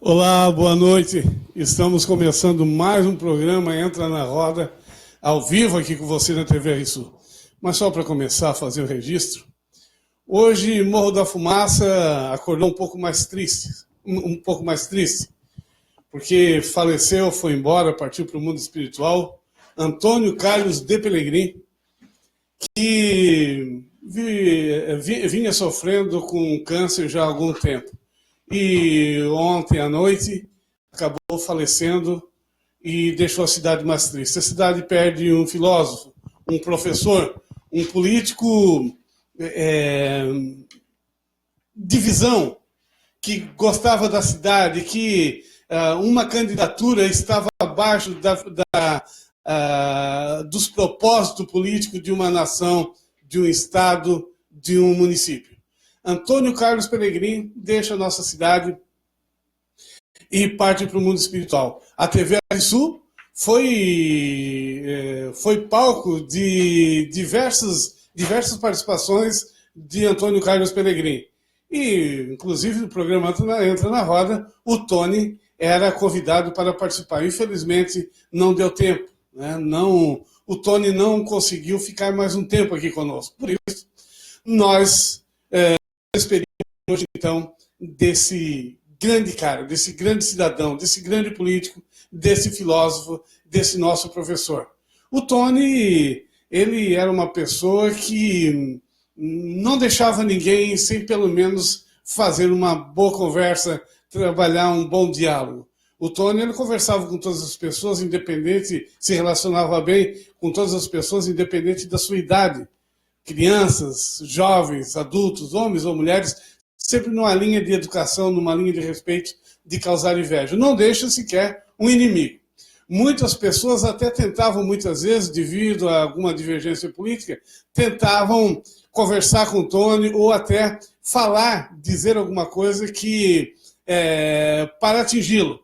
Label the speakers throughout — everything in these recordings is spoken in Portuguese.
Speaker 1: Olá, boa noite. Estamos começando mais um programa Entra na Roda, ao vivo aqui com você na TV RSU. Mas só para começar a fazer o registro, hoje Morro da Fumaça acordou um pouco mais triste, porque faleceu, foi embora, partiu para o mundo espiritual, Antônio Carlos de Pellegrin, que vinha sofrendo com câncer já há algum tempo. E ontem à noite acabou falecendo e deixou a cidade mais triste. A cidade perde um filósofo, um professor, um político de visão, que gostava da cidade, que uma candidatura estava abaixo dos propósitos políticos de uma nação, de um estado, de um município. Antônio Carlos Pellegrin deixa a nossa cidade e parte para o mundo espiritual. A TV RSU foi palco de diversas participações de Antônio Carlos Pellegrin. E, inclusive, no programa Entra na Roda, o Tony era convidado para participar. Infelizmente, não deu tempo, né? O Tony não conseguiu ficar mais um tempo aqui conosco. Por isso, nós despedimos hoje, então, desse grande cara, desse grande cidadão, desse grande político, desse filósofo, desse nosso professor. O Tony, ele era uma pessoa que não deixava ninguém sem pelo menos fazer uma boa conversa, trabalhar um bom diálogo. O Tony, ele conversava com todas as pessoas, independente, se relacionava bem com todas as pessoas, independente da sua idade. Crianças, jovens, adultos, homens ou mulheres, sempre numa linha de educação, numa linha de respeito, de causar inveja. Não deixa sequer um inimigo. Muitas pessoas até tentavam, muitas vezes, devido a alguma divergência política, tentavam conversar com o Tony ou até falar, dizer alguma coisa que para atingi-lo.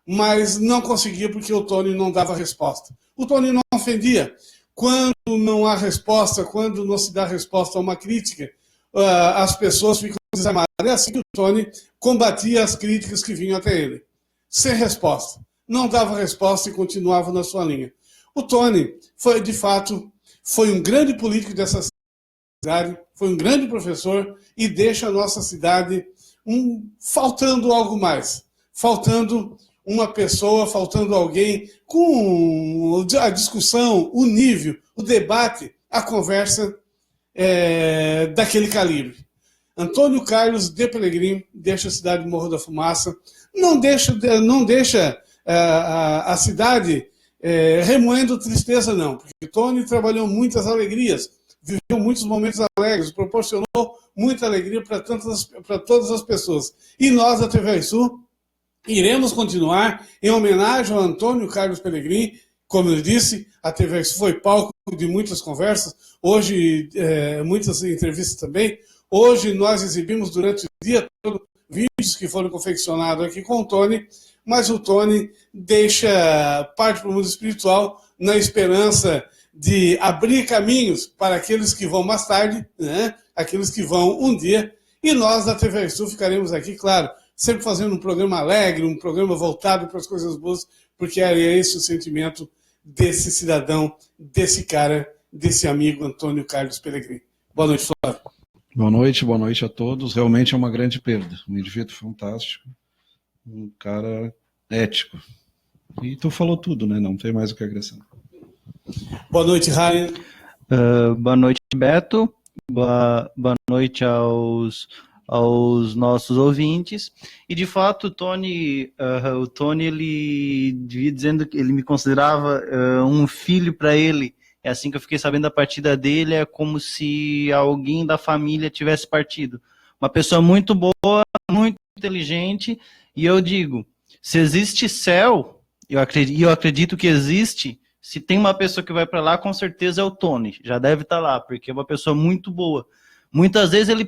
Speaker 1: Mas não conseguia porque o Tony não dava resposta. O Tony não ofendia. Quando não há resposta, quando não se dá resposta a uma crítica, as pessoas ficam desarmadas. É assim que o Tony combatia as críticas que vinham até ele. Sem resposta. Não dava resposta e continuava na sua linha. O Tony, de fato, foi um grande político dessa cidade, foi um grande professor e deixa a nossa cidade faltando algo mais. Faltando uma pessoa, faltando alguém com a discussão, o nível, o debate, a conversa daquele calibre. Antônio Carlos de Pellegrin deixa a cidade de Morro da Fumaça, não deixa a cidade remoendo tristeza, não, porque Tony trabalhou muitas alegrias, viveu muitos momentos alegres, proporcionou muita alegria para todas as pessoas. E nós, da TV RSU, iremos continuar em homenagem ao Antônio Carlos Pellegrin. Como eu disse, a TV foi palco de muitas conversas, hoje muitas entrevistas também. Hoje nós exibimos durante o dia todo vídeos que foram confeccionados aqui com o Tony, mas o Tony deixa parte para o mundo espiritual na esperança de abrir caminhos para aqueles que vão mais tarde, né? Aqueles que vão um dia, e nós da TV RSU ficaremos aqui, claro, sempre fazendo um programa alegre, um programa voltado para as coisas boas, porque é esse o sentimento desse cidadão, desse cara, desse amigo Antônio Carlos Pellegrin. Boa noite, Flávio.
Speaker 2: Boa noite a todos. Realmente é uma grande perda. Um indivíduo fantástico, um cara ético. E tu falou tudo, né? Não tem mais o que acrescentar.
Speaker 1: Boa noite, Ryan.
Speaker 3: Boa noite, Beto. Boa noite aos nossos ouvintes. E de fato o Tony ele devia dizendo que ele me considerava um filho para ele. É assim que eu fiquei sabendo da partida dele, é como se alguém da família tivesse partido. Uma pessoa muito boa, muito inteligente, e eu digo, se existe céu, eu acredito que existe, se tem uma pessoa que vai para lá, com certeza é o Tony, já deve estar lá, porque é uma pessoa muito boa. Muitas vezes ele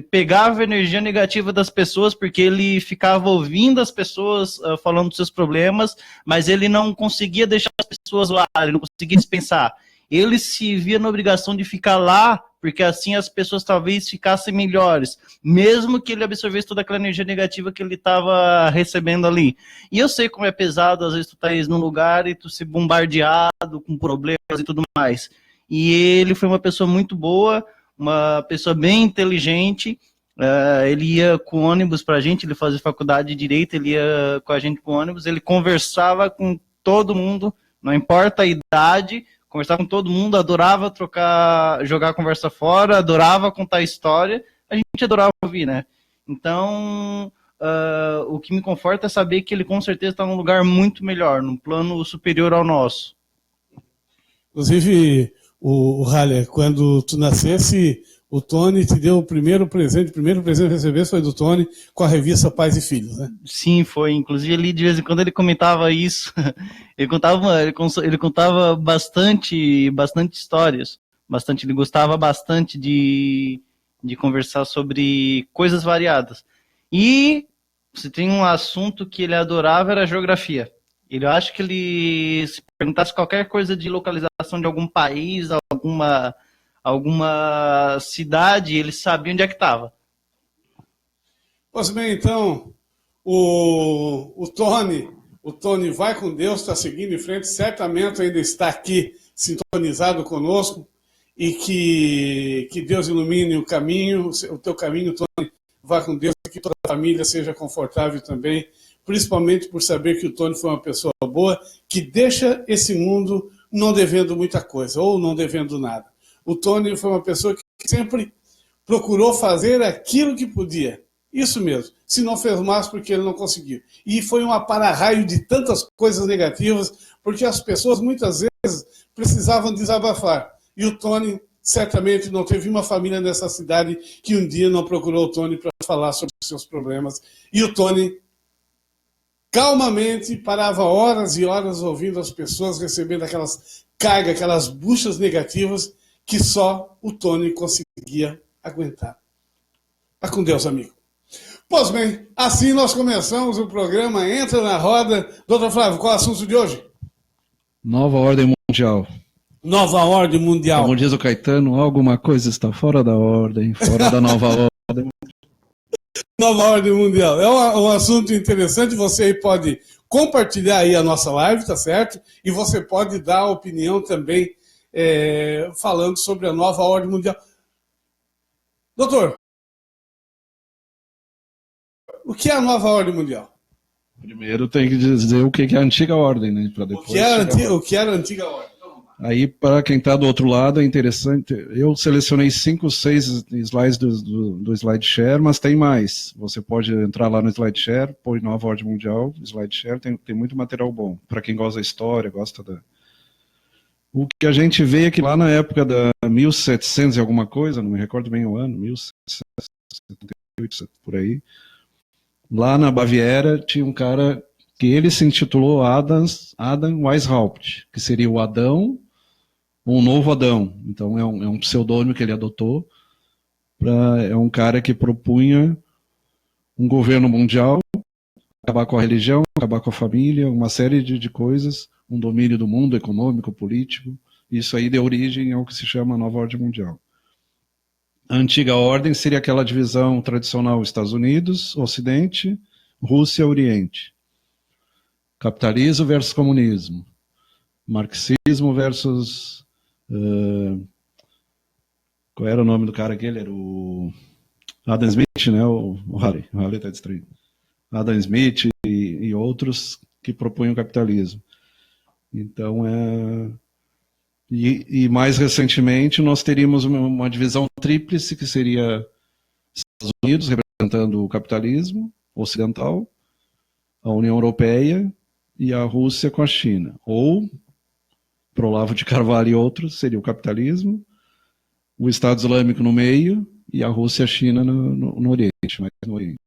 Speaker 3: pegava a energia negativa das pessoas porque ele ficava ouvindo as pessoas falando dos seus problemas, mas ele não conseguia deixar as pessoas lá, ele não conseguia dispensar. Ele se via na obrigação de ficar lá porque assim as pessoas talvez ficassem melhores, mesmo que ele absorvesse toda aquela energia negativa que ele estava recebendo ali. E eu sei como é pesado, às vezes tu tá num lugar e tu se bombardeado com problemas e tudo mais. E ele foi uma pessoa muito boa, uma pessoa bem inteligente. Ele ia com ônibus pra gente, ele fazia faculdade de Direito, ele ia com a gente com ônibus, ele conversava com todo mundo, não importa a idade, conversava com todo mundo, adorava jogar a conversa fora, adorava contar história, a gente adorava ouvir, né? Então, o que me conforta é saber que ele com certeza está num lugar muito melhor, num plano superior ao nosso.
Speaker 1: Inclusive, o Haller, quando tu nascesse, o Tony te deu o primeiro presente que recebesse foi do Tony, com a revista Pais e Filhos, né?
Speaker 3: Sim, foi. Inclusive, ali, de vez em quando ele comentava isso. Ele contava bastante histórias. Ele gostava bastante de conversar sobre coisas variadas. E se tem um assunto que ele adorava, era geografia. Ele acha que ele, se perguntasse qualquer coisa de localização de algum país, alguma cidade, ele sabia onde é que estava.
Speaker 1: Pois bem, então, o Tony vai com Deus, está seguindo em frente, certamente ainda está aqui sintonizado conosco, e que Deus ilumine o caminho, o teu caminho, Tony, vá com Deus, que toda a família seja confortável também, principalmente por saber que o Tony foi uma pessoa boa, que deixa esse mundo não devendo muita coisa, ou não devendo nada. O Tony foi uma pessoa que sempre procurou fazer aquilo que podia. Isso mesmo. Se não fez mais, porque ele não conseguiu. E foi um para-raio de tantas coisas negativas, porque as pessoas muitas vezes precisavam desabafar. E o Tony certamente não teve uma família nessa cidade que um dia não procurou o Tony para falar sobre os seus problemas. E o Tony calmamente parava horas e horas ouvindo as pessoas recebendo aquelas cargas, aquelas buchas negativas que só o Tony conseguia aguentar. Vá com Deus, amigo. Pois bem, assim nós começamos o programa Entra na Roda. Doutor Flávio, qual é o assunto de hoje?
Speaker 2: Nova ordem mundial.
Speaker 1: Nova ordem mundial.
Speaker 2: Como diz o Caetano, alguma coisa está fora da ordem, fora da nova ordem.
Speaker 1: Nova ordem mundial. É um assunto interessante, você aí pode compartilhar aí a nossa live, tá certo? E você pode dar a opinião também falando sobre a nova ordem mundial. Doutor, o que é a nova ordem mundial?
Speaker 2: Primeiro tem que dizer o que é a antiga ordem, né? Pra depois
Speaker 1: o que era a antiga ordem?
Speaker 2: Aí, para quem está do outro lado, é interessante. Eu selecionei 5, 6 slides do SlideShare, mas tem mais. Você pode entrar lá no SlideShare, põe Nova Ordem Mundial, SlideShare, tem muito material bom. Para quem gosta da história, gosta da... O que a gente vê é que lá na época da 1700 e alguma coisa, não me recordo bem o ano, 1778, por aí, lá na Baviera tinha um cara que ele se intitulou Adam Weishaupt, que seria o Adão, um novo Adão. Então é um pseudônimo que ele adotou. É um cara que propunha um governo mundial, acabar com a religião, acabar com a família, uma série de coisas, um domínio do mundo econômico, político. Isso aí deu origem ao que se chama Nova Ordem Mundial. A antiga ordem seria aquela divisão tradicional Estados Unidos, Ocidente, Rússia, Oriente. Capitalismo versus comunismo. Marxismo versus... qual era o nome do cara aquele? Era o Adam Smith, né? O Halley está distraído. Adam Smith e outros que propunham o capitalismo. Então, e mais recentemente, nós teríamos uma divisão tríplice, que seria Estados Unidos, representando o capitalismo ocidental, a União Europeia e a Rússia com a China. Ou, para o Olavo de Carvalho e outros, seria o capitalismo, o Estado Islâmico no meio e a Rússia e a China no Oriente, mais no Oriente.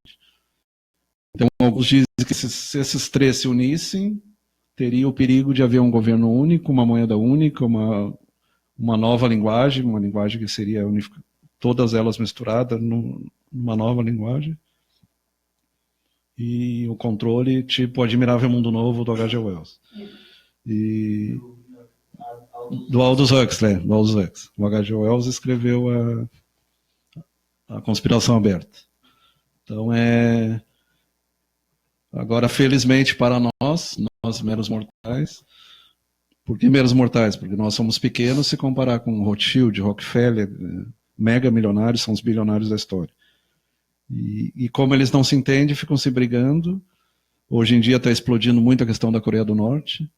Speaker 2: Então, alguns dizem que se esses três se unissem, teria o perigo de haver um governo único, uma moeda única, uma nova linguagem, uma linguagem que seria todas elas misturadas numa nova linguagem, e o controle tipo Admirável Mundo Novo do H.G. Wells. Do Aldous Huxley, do Aldous Huxley. O H.G. Wells escreveu a Conspiração Aberta. Então agora, felizmente para nós meros mortais. Por que meros mortais? Porque nós somos pequenos se comparar com Rothschild, Rockefeller, mega milionários, são os bilionários da história. E como eles não se entendem, ficam se brigando. Hoje em dia está explodindo muito a questão da Coreia do Norte.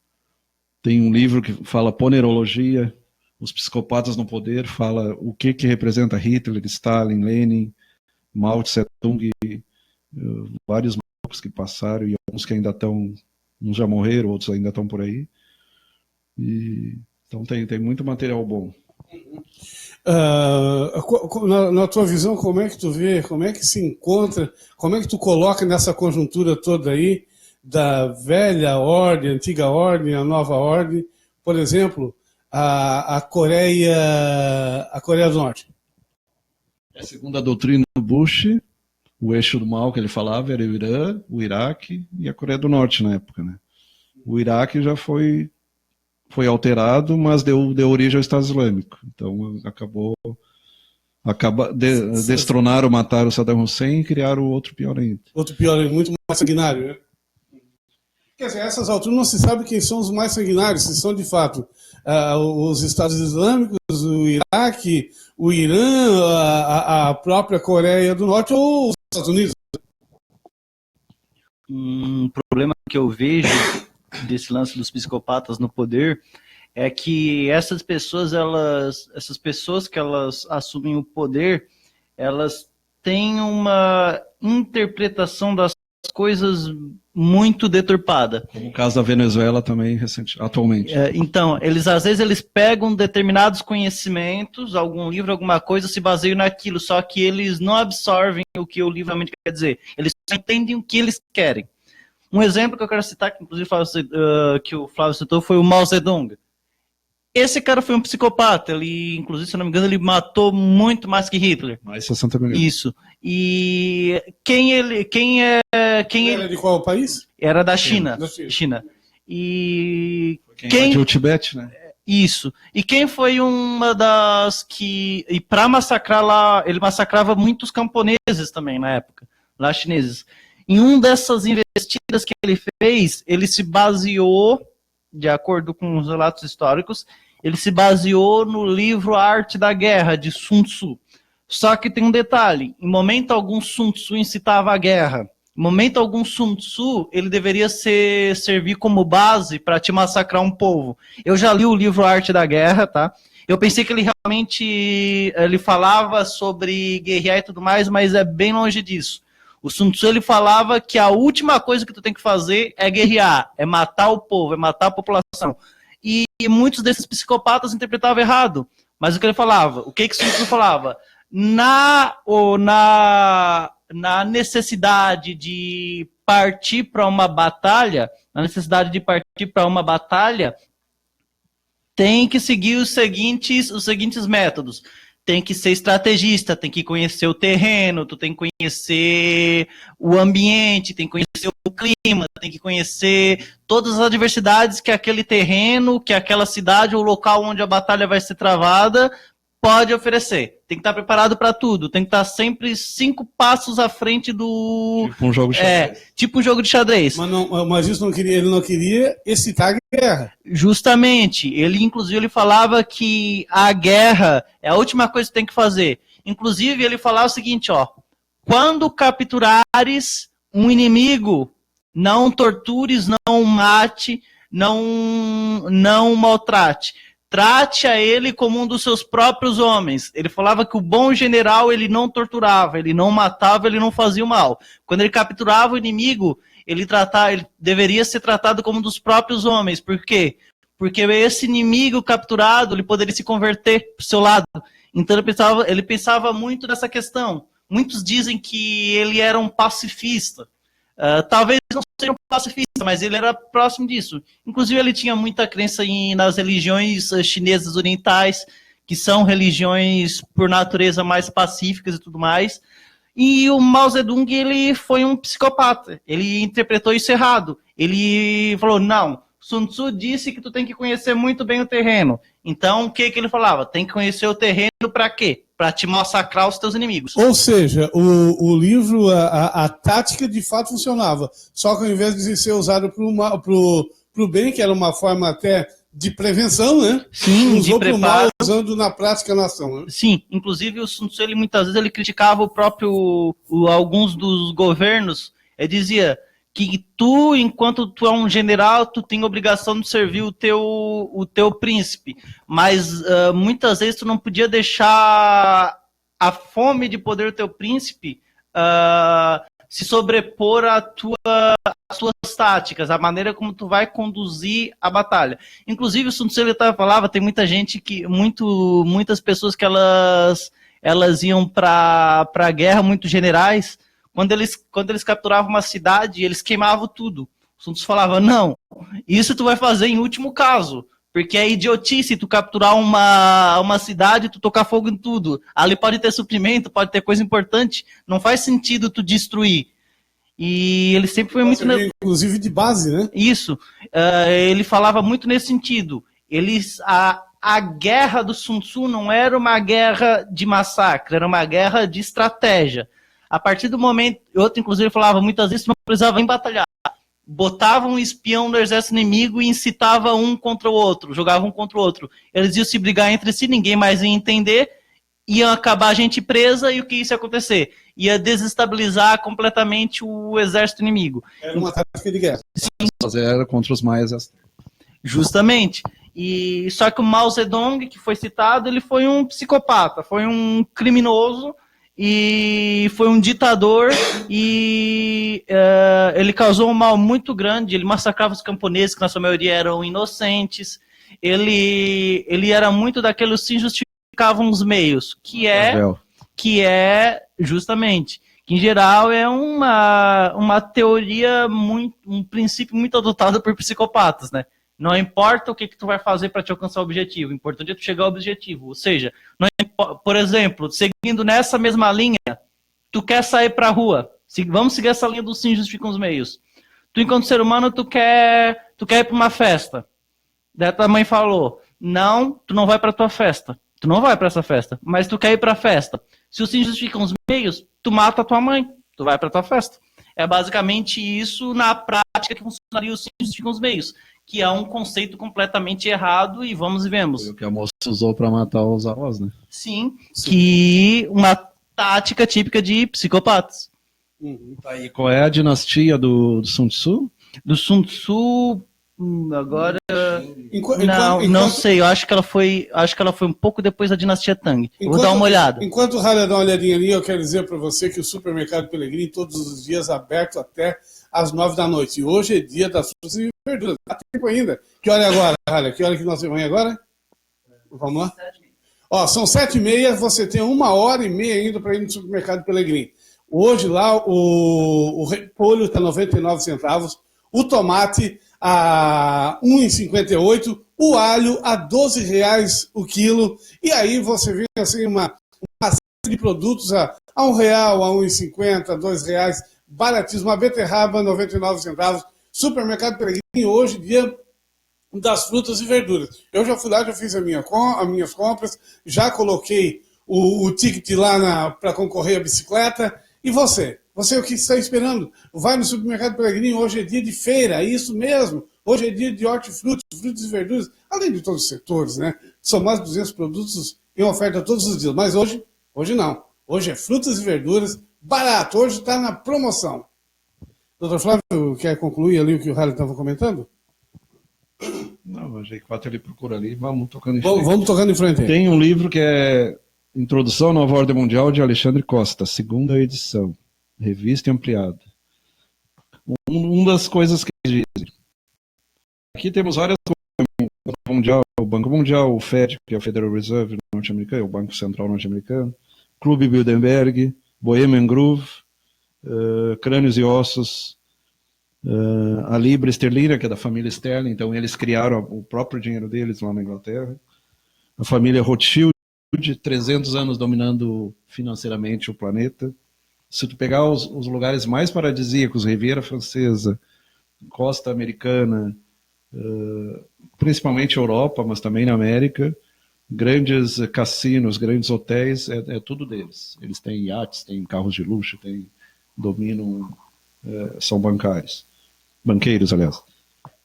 Speaker 2: Tem um livro que fala Ponerologia, os psicopatas no poder, fala o que representa Hitler, Stalin, Lenin, Mao Tse-tung, vários malucos que passaram e alguns que ainda estão, uns já morreram, outros ainda estão por aí. Então tem muito material bom.
Speaker 1: Na tua visão, como é que tu vê, como é que se encontra, como é que tu coloca nessa conjuntura toda aí da velha ordem, antiga ordem, a nova ordem, por exemplo, a Coreia do Norte?
Speaker 2: Segundo a doutrina do Bush, o eixo do mal que ele falava era o Irã, o Iraque e a Coreia do Norte na época, né? O Iraque já foi alterado, mas deu origem ao Estado Islâmico. Então destronaram, mataram o Saddam Hussein e criaram outro pior ainda.
Speaker 1: Outro pior, muito mais sanguinário, né? Quer dizer, a essas alturas não se sabe quem são os mais sanguinários, se são de fato os Estados Islâmicos, o Iraque, o Irã, a própria Coreia do Norte ou os Estados Unidos.
Speaker 3: Um problema que eu vejo desse lance dos psicopatas no poder é que essas pessoas que elas assumem o poder, elas têm uma interpretação das coisas muito deturpada.
Speaker 2: Como o caso da Venezuela também, atualmente.
Speaker 3: Então, às vezes eles pegam determinados conhecimentos, algum livro, alguma coisa, se baseiam naquilo, só que eles não absorvem o que o livro realmente quer dizer. Eles só entendem o que eles querem. Um exemplo que eu quero citar, que inclusive que o Flávio citou, foi o Mao Zedong. Esse cara foi um psicopata. Ele, inclusive, se não me engano, ele matou muito mais que Hitler.
Speaker 2: Mais 60 milhões.
Speaker 3: Isso. E quem
Speaker 1: Era de qual país?
Speaker 3: Era da China.
Speaker 1: Da
Speaker 3: China. E
Speaker 2: quem invadiu o Tibete, né?
Speaker 3: Isso. E quem foi uma das que... E para massacrar lá... Ele massacrava muitos camponeses também, na época. Lá chineses. Em uma dessas investidas que ele fez, ele se baseou, de acordo com os relatos históricos, ele se baseou no livro A Arte da Guerra, de Sun Tzu. Só que tem um detalhe, em momento algum Sun Tzu incitava a guerra. Em momento algum Sun Tzu, ele deveria servir como base para te massacrar um povo. Eu já li o livro A Arte da Guerra, tá? Eu pensei que ele realmente falava sobre guerrear e tudo mais, mas é bem longe disso. O Sun Tzu, ele falava que a última coisa que tu tem que fazer é guerrear, é matar o povo, é matar a população. E muitos desses psicopatas interpretavam errado. Mas o que ele falava? O que Sun Tzu falava? Na necessidade de partir para uma batalha, tem que seguir os seguintes métodos. Tem que ser estrategista, tem que conhecer o terreno, tu tem que conhecer o ambiente, tem que conhecer o clima, tem que conhecer todas as adversidades que aquele terreno, que aquela cidade ou local onde a batalha vai ser travada pode oferecer. Tem que estar preparado para tudo, tem que estar sempre 5 passos à frente do...
Speaker 2: Tipo um jogo de xadrez.
Speaker 3: Tipo um jogo de xadrez.
Speaker 1: Mas isso ele não queria excitar a guerra.
Speaker 3: Justamente. Ele, inclusive, ele falava que a guerra é a última coisa que tem que fazer. Inclusive, ele falava o seguinte, ó. Quando capturares um inimigo, não tortures, não mate, não maltrate. Trate a ele como um dos seus próprios homens. Ele falava que o bom general, ele não torturava, ele não matava, ele não fazia o mal. Quando ele capturava o inimigo, ele deveria ser tratado como um dos próprios homens. Por quê? Porque esse inimigo capturado, ele poderia se converter para o seu lado. Então ele pensava muito nessa questão. Muitos dizem que ele era um pacifista. Talvez não seja um pacifista, mas ele era próximo disso. Inclusive, ele tinha muita crença nas religiões chinesas orientais, que são religiões, por natureza, mais pacíficas e tudo mais. E o Mao Zedong, ele foi um psicopata. Ele interpretou isso errado. Ele falou, não, Sun Tzu disse que tu tem que conhecer muito bem o terreno. Então, o que ele falava? Tem que conhecer o terreno para quê? Para te massacrar os teus inimigos.
Speaker 1: Ou seja, o livro, a tática de fato funcionava. Só que ao invés de ser usado pro bem, que era uma forma até de prevenção, né?
Speaker 3: Sim,
Speaker 1: usou
Speaker 3: de
Speaker 1: pro mal,
Speaker 3: preparo.
Speaker 1: usando na prática na ação. Né?
Speaker 3: Sim, inclusive o Sun Tzu, ele, muitas vezes ele criticava o próprio, alguns dos governos. Ele dizia que tu, enquanto tu é um general, tu tem obrigação de servir o teu príncipe. Mas muitas vezes tu não podia deixar a fome de poder do teu príncipe se sobrepor às suas táticas, a maneira como tu vai conduzir a batalha. Inclusive, o Sun Tzu falava, tem muita gente muitas pessoas que elas iam para a guerra, muitos generais, quando eles capturavam uma cidade, eles queimavam tudo. O Sun Tzu falava, não, isso tu vai fazer em último caso, porque é idiotice tu capturar uma cidade e tu tocar fogo em tudo. Ali pode ter suprimento, pode ter coisa importante, não faz sentido tu destruir. E ele sempre foi muito...
Speaker 1: Inclusive de base, né?
Speaker 3: Isso. Ele falava muito nesse sentido. A guerra do Sun Tzu não era uma guerra de massacre, era uma guerra de estratégia. A partir do momento... Outro, inclusive, falava muitas vezes que não precisava nem batalhar. Botava um espião no exército inimigo e incitava um contra o outro, jogava um contra o outro. Eles iam se brigar entre si, ninguém mais ia entender, ia acabar a gente presa e o que ia acontecer? Ia desestabilizar completamente o exército inimigo.
Speaker 1: Era uma tática de guerra.
Speaker 2: Sim. Era contra os maias.
Speaker 3: Justamente. E só que o Mao Zedong, que foi citado, ele foi um psicopata, foi um criminoso e foi um ditador e ele causou um mal muito grande. Ele massacrava os camponeses, que na sua maioria eram inocentes. Ele era muito daqueles que se justificavam os meios, que é justamente, que em geral é uma teoria, um princípio muito adotado por psicopatas, né? Não importa o que tu vai fazer para te alcançar o objetivo, o importante é tu chegar ao objetivo. Ou seja, por exemplo, seguindo nessa mesma linha, tu quer sair para a rua, vamos seguir essa linha dos sim justificam os meios. Tu, enquanto ser humano, tu quer ir para uma festa. Daí tua mãe falou, não, tu não vai para tua festa. Tu não vai para essa festa, mas tu quer ir para a festa. Se os sim justificam os meios, tu mata a tua mãe, tu vai para tua festa. É basicamente isso na prática que funcionaria os sim justificam os meios, que é um conceito completamente errado e vamos e vemos.
Speaker 2: Foi o que a moça usou para matar os avós, né?
Speaker 3: Sim, que uma tática típica de psicopatas.
Speaker 2: Tá, e qual é a dinastia do Sun Tzu?
Speaker 3: Do Sun Tzu, agora... Não sei, eu acho que ela foi um pouco depois da dinastia Tang. Vou dar uma olhada.
Speaker 1: Enquanto o Rara dá uma olhadinha ali, eu quero dizer para você que o Supermercado Pelegrini, todos os dias aberto até às 9 da noite. E hoje é dia das frutas e verduras. Dá tempo ainda. Que hora é agora, Rara? Que hora que nós vamos agora? Vamos lá? Ó, são 7h30, você tem 1h30 ainda para ir no Supermercado Pelegrini. Hoje lá o repolho está 99 centavos, o tomate a 1,58, o alho a R$12 o quilo, e aí você vê assim uma série de produtos a R$1, a R$1,50, a R$2, baratíssimo, a beterraba 99 centavos, Supermercado Pelegrini, hoje dia das frutas e verduras. Eu já fui lá, já fiz as minhas compras, já coloquei o ticket lá para concorrer à bicicleta, e você? Você o que está esperando? Vai no Supermercado Pelegrini, hoje é dia de feira, é isso mesmo. Hoje é dia de hortifruti, frutas e verduras, além de todos os setores, né? São mais de 200 produtos em oferta todos os dias. Mas hoje não. Hoje é frutas e verduras, barato. Hoje está na promoção. Doutor Flávio, quer concluir ali o que o Harry estava comentando?
Speaker 2: Não, a G4 ele procura ali, vamos tocando em frente.
Speaker 1: Vamos tocando em frente.
Speaker 2: Tem um livro que é Introdução à Nova Ordem Mundial, de Alexandre Costa, segunda edição, revista ampliada. Uma das coisas que eles dizem. Aqui temos várias coisas, o Banco Mundial, o FED, que é o Federal Reserve norte-americano, o Banco Central norte-americano, Clube Bilderberg, Bohemian Groove, Crânios e Ossos, a Libra Esterlina, que é da família Sterling, então eles criaram o próprio dinheiro deles lá na Inglaterra, a família Rothschild, 300 anos dominando financeiramente o planeta. Se tu pegar os lugares mais paradisíacos, Riviera Francesa, Costa Americana, principalmente Europa, mas também na América, grandes cassinos, grandes hotéis, é tudo deles. Eles têm iates, têm carros de luxo, dominam, são banqueiros, aliás.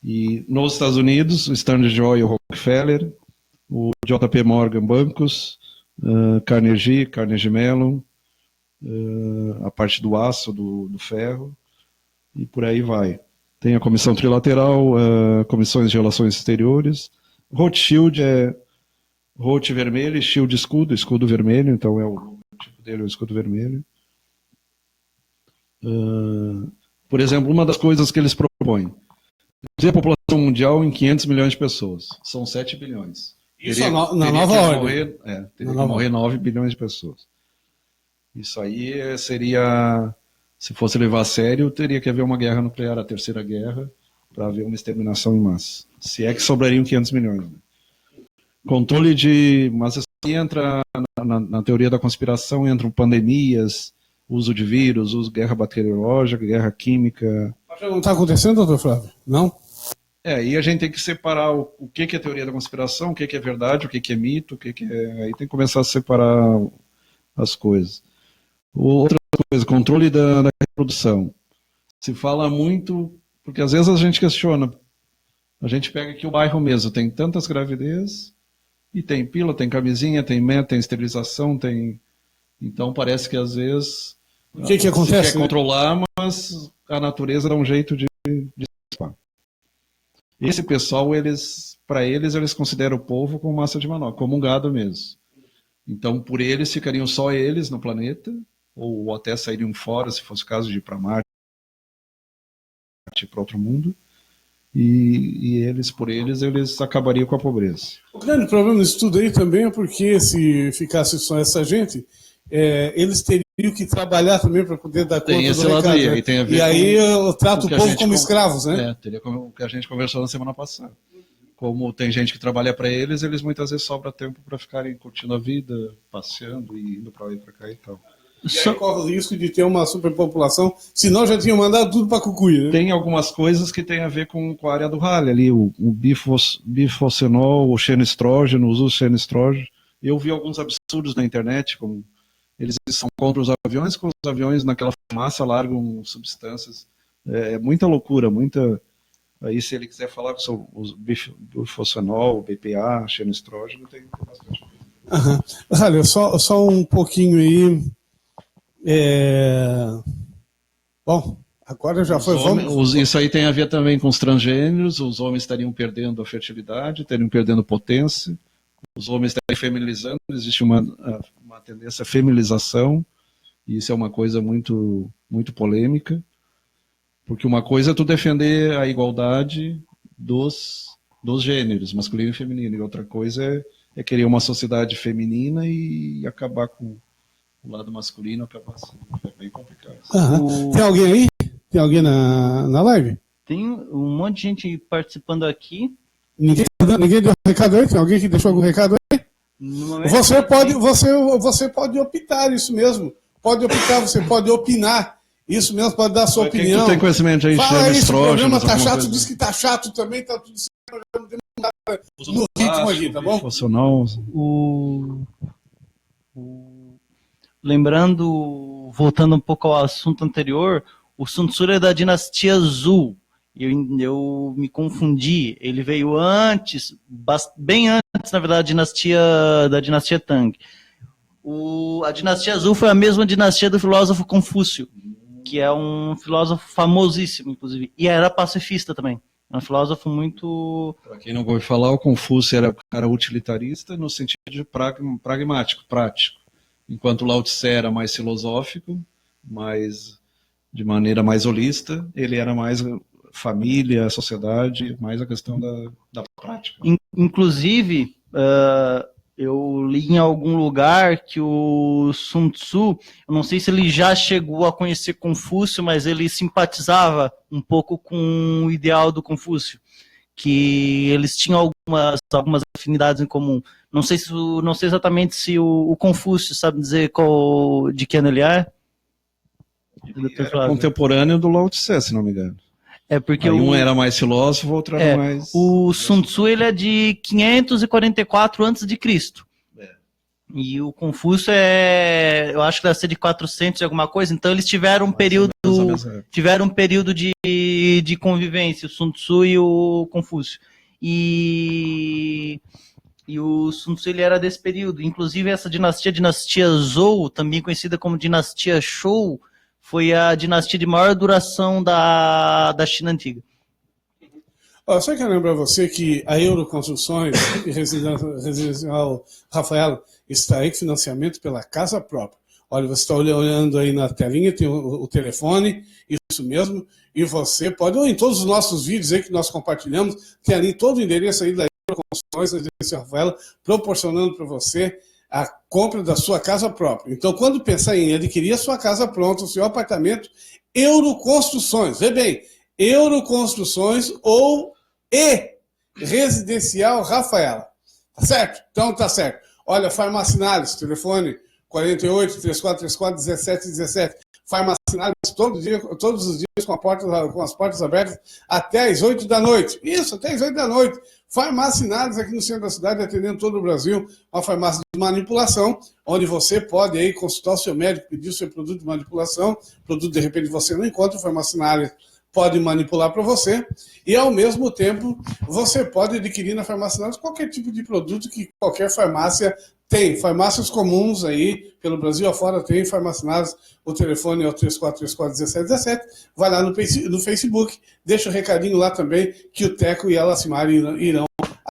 Speaker 2: E nos Estados Unidos, o Standard Oil, Rockefeller, o JP Morgan Bancos, Carnegie Mellon, a parte do aço, do ferro, e por aí vai. Tem a Comissão Trilateral, Comissões de Relações Exteriores. Rothschild é Roth vermelho e Shield escudo vermelho, então o tipo dele é o escudo vermelho. Por exemplo, uma das coisas que eles propõem: reduzir a população mundial em 500 milhões de pessoas. São 7 bilhões.
Speaker 1: Isso na nova ordem.
Speaker 2: Teria que morrer 9 bilhões de pessoas. Isso aí seria, se fosse levar a sério, teria que haver uma guerra nuclear, a terceira guerra, para haver uma exterminação em massa. Se é que sobrariam 500 milhões. Né? Controle mas isso aí entra na teoria da conspiração, entram pandemias, uso de vírus, guerra bacteriológica, guerra química.
Speaker 1: Mas não está acontecendo, doutor Flávio? Não?
Speaker 2: E a gente tem que separar o que é teoria da conspiração, o que é verdade, o que é mito, aí tem que começar a separar as coisas. Outra coisa, controle da reprodução. Se fala muito, porque às vezes a gente questiona. A gente pega aqui o bairro mesmo, tem tantas gravidez, e tem pílula, tem camisinha, tem meta, tem esterilização, tem... Então parece que às vezes
Speaker 1: o que acontece,
Speaker 2: se quer controlar, mas a natureza dá um jeito de escapar. Esse pessoal, para eles consideram o povo como massa de manobra, como um gado mesmo. Então, por eles, ficariam só eles no planeta, ou até sairiam fora, se fosse o caso de ir para Marte, para outro mundo. E por eles acabariam com a pobreza.
Speaker 1: O grande problema disso tudo aí também é porque, se ficasse só essa gente, eles teriam que trabalhar também para poder dar conta do recado. Aí tem a ver eu trato o povo como escravos, né?
Speaker 2: Teria como o que a gente conversou na semana passada. Como tem gente que trabalha para eles muitas vezes sobra tempo para ficarem curtindo a vida, passeando e indo para lá e para cá e tal.
Speaker 1: E aí corre o risco de ter uma superpopulação, senão já tinham mandado tudo para Cucuí, né?
Speaker 2: Tem algumas coisas que tem a ver com a área do rally ali, o bifosfenol, o xenoestrógeno, o uso do xenoestrógeno. Eu vi alguns absurdos na internet, como eles são contra os aviões naquela fumaça largam substâncias. Muita loucura, muita... Aí se ele quiser falar sobre o bifosfenol, o BPA, xenoestrógeno, tem bastante coisa.
Speaker 1: Uhum. Olha, só um pouquinho aí... Bom, agora já foi...
Speaker 2: Isso aí tem a ver também com os transgêneros, os homens estariam perdendo a fertilidade, estariam perdendo potência, os homens estariam feminilizando, existe uma tendência à feminização, e isso é uma coisa muito, muito polêmica, porque uma coisa é tu defender a igualdade dos gêneros, masculino e feminino, e outra coisa é querer uma sociedade feminina e acabar com o lado masculino, acabar assim. É bem complicado.
Speaker 1: Tem alguém aí? Tem alguém na live?
Speaker 3: Tem um monte de gente participando aqui.
Speaker 1: Ninguém deu recado aí? Tem alguém que deixou algum recado aí? Você pode optar isso mesmo. Pode optar, você pode opinar. Isso mesmo, pode dar a sua opinião.
Speaker 2: Tu tem conhecimento aí?
Speaker 1: Fala isso, o programa tá chato, diz que tá chato também, tá tudo certo. No ritmo aqui, tá bom?
Speaker 3: Lembrando, voltando um pouco ao assunto anterior, o Sun Tzu é da dinastia Zhou. Eu me confundi. Ele veio antes, bem antes, na verdade, da dinastia Tang. A dinastia Zhou foi a mesma dinastia do filósofo Confúcio, que é um filósofo famosíssimo, inclusive, e era pacifista também. Um filósofo muito...
Speaker 2: Para quem não ouve falar, o Confúcio era um cara utilitarista no sentido de pragmático, prático. Enquanto o Lao Tse era mais filosófico, de maneira mais holista, ele era mais família, sociedade, mais a questão da prática.
Speaker 3: Inclusive, eu li em algum lugar que o Sun Tzu, eu não sei se ele já chegou a conhecer Confúcio, mas ele simpatizava um pouco com o ideal do Confúcio, que eles tinham algumas afinidades em comum. Não sei exatamente se o Confúcio sabe dizer de que ano ele é.
Speaker 2: Ele era contemporâneo do Lao Tse, se não me engano.
Speaker 3: É porque
Speaker 2: Aí um era mais filósofo, o outro era mais...
Speaker 3: O Sun Tzu, ele é de 544 a.C. E o Confúcio eu acho que deve ser de 400 e alguma coisa, então eles tiveram um período de convivência, o Sun Tzu e o Confúcio. E o Sun Tzu, ele era desse período. Inclusive, essa dinastia, a dinastia Zhou, também conhecida como dinastia Shou, foi a dinastia de maior duração da China Antiga.
Speaker 1: Só quero lembrar você que a Euroconstruções e Residencial Rafaela está aí com financiamento pela casa própria. Olha, você está olhando aí na telinha, tem o telefone, isso mesmo, e você pode, ou em todos os nossos vídeos aí que nós compartilhamos, tem ali todo o endereço aí da Euroconstruções, Residencial Rafaela, proporcionando para você a compra da sua casa própria. Então, quando pensar em adquirir a sua casa pronta, o seu apartamento, Euroconstruções, vê bem, Euroconstruções ou Residencial Rafaela. Tá certo? Então tá certo. Olha, Farmacinales, telefone 48-3434-1717. Farmacinales todos os dias com as portas abertas até as 8 da noite. Isso, até as 8 da noite. Farmacinales aqui no centro da cidade, atendendo todo o Brasil. Uma farmácia de manipulação, onde você pode aí consultar o seu médico, pedir o seu produto de manipulação. Produto, de repente, você não encontra, o Farmacinales pode manipular para você, e ao mesmo tempo você pode adquirir na Farmacinales qualquer tipo de produto que qualquer farmácia tem. Farmácias comuns aí, pelo Brasil afora, tem Farmacinales, o telefone é o 3434-1717, vai lá no Facebook, deixa o recadinho lá também, que o Teco e a Lacimar irão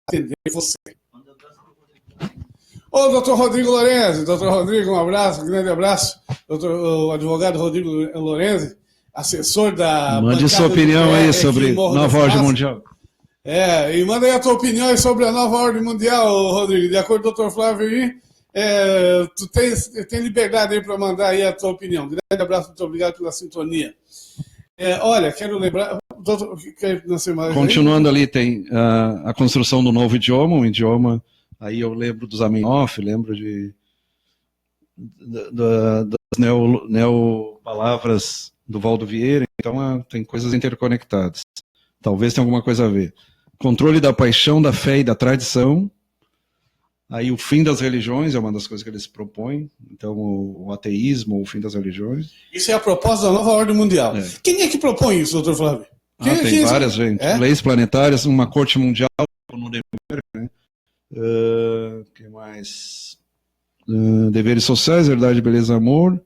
Speaker 1: atender você. Ô, doutor Rodrigo Lorenzi, doutor Rodrigo, um abraço, um grande abraço, o advogado Rodrigo Lorenzi, assessor da...
Speaker 2: Mande sua opinião aí sobre nova ordem mundial.
Speaker 1: E manda aí a tua opinião aí sobre a nova ordem mundial, Rodrigo. De acordo com o doutor Flávio aí, tu tem liberdade aí para mandar aí a tua opinião. Grande abraço, muito obrigado pela sintonia. Olha, quero lembrar... Doutor,
Speaker 2: continuando ali, tem a construção do novo idioma, um idioma... Aí eu lembro dos Zamenhof, lembro das neopalavras do Valdo Vieira, então tem coisas interconectadas. Talvez tenha alguma coisa a ver. Controle da paixão, da fé e da tradição. Aí o fim das religiões é uma das coisas que eles propõem. Então o ateísmo, o fim das religiões.
Speaker 1: Isso é a proposta da nova ordem mundial. Quem é que propõe isso, doutor Flávio?
Speaker 2: Tem várias, gente. Leis planetárias, uma corte mundial no Nuremberg, né? Que mais? Deveres sociais, verdade, beleza, amor.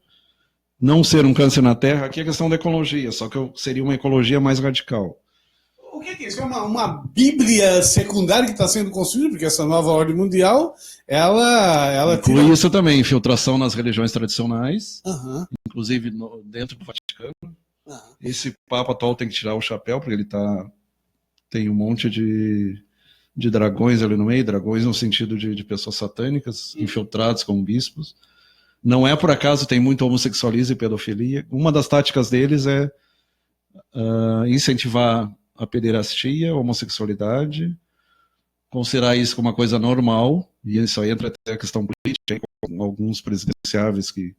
Speaker 2: Não ser um câncer na Terra. Aqui é questão da ecologia, só que seria uma ecologia mais radical.
Speaker 1: O que é isso? É uma bíblia secundária que está sendo construída, porque essa nova ordem mundial, ela
Speaker 2: inclui isso também, infiltração nas religiões tradicionais, inclusive dentro do Vaticano. Esse Papa atual tem que tirar o chapéu, porque ele tem um monte de dragões ali no meio, dragões no sentido de pessoas satânicas, infiltrados como bispos. Não é por acaso, tem muito homossexualismo e pedofilia. Uma das táticas deles é incentivar a pederastia, a homossexualidade, considerar isso como uma coisa normal, e isso aí entra até a questão política, com alguns presidenciáveis que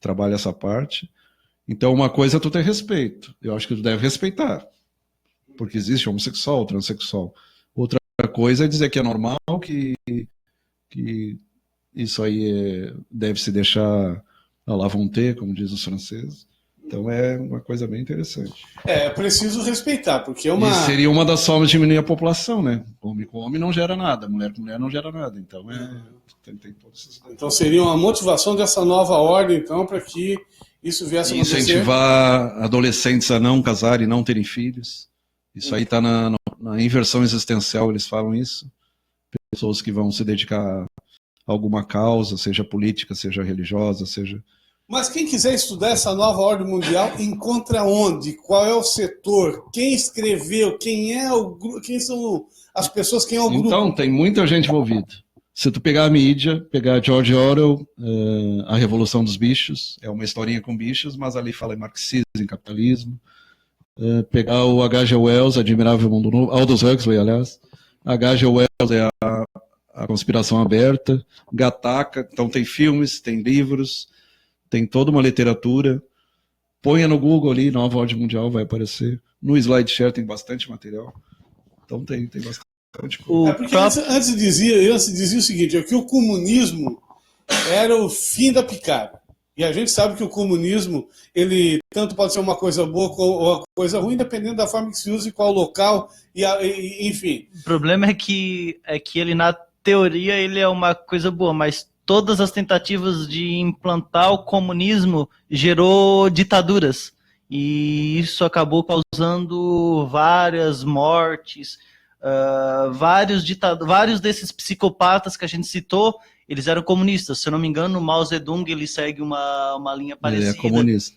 Speaker 2: trabalham essa parte. Então, uma coisa é tu ter respeito. Eu acho que tu deve respeitar, porque existe homossexual, transexual. Outra coisa é dizer que é normal, que isso aí deve se deixar à la vontade, como diz os franceses. Então é uma coisa bem interessante.
Speaker 1: Preciso respeitar, porque
Speaker 2: E seria uma das formas de diminuir a população, né? Homem com homem não gera nada, mulher com mulher não gera nada. Então tem todos esses...
Speaker 1: Então seria uma motivação dessa nova ordem, então, para que isso viesse a acontecer.
Speaker 2: Incentivar adolescentes a não casarem e não terem filhos. Isso aí está na inversão existencial, eles falam isso. Pessoas que vão se dedicar a alguma causa, seja política, seja religiosa, seja...
Speaker 1: Mas quem quiser estudar essa nova ordem mundial, encontra onde? Qual é o setor? Quem escreveu? Quem são as pessoas? Quem é o grupo?
Speaker 2: Então, tem muita gente envolvida. Se tu pegar a mídia, pegar George Orwell, A Revolução dos Bichos, é uma historinha com bichos, mas ali fala em marxismo, em capitalismo. Pegar o H.G. Wells, Admirável Mundo Novo, Aldous Huxley, aliás. H.G. Wells é a Conspiração Aberta. Gattaca, então tem filmes, tem livros, tem toda uma literatura. Ponha no Google ali, nova ordem mundial, vai aparecer. No SlideShare tem bastante material. Então tem bastante coisa.
Speaker 1: Porque antes dizia o seguinte, é que o comunismo era o fim da picada. E a gente sabe que o comunismo, ele tanto pode ser uma coisa boa ou uma coisa ruim, dependendo da forma que se usa e qual local, enfim.
Speaker 3: O problema é que ele, na teoria, ele é uma coisa boa, mas todas as tentativas de implantar o comunismo gerou ditaduras. E isso acabou causando várias mortes, vários desses psicopatas que a gente citou, eles eram comunistas. Se eu não me engano, o Mao Zedong ele segue uma linha parecida.
Speaker 2: Ele é comunista.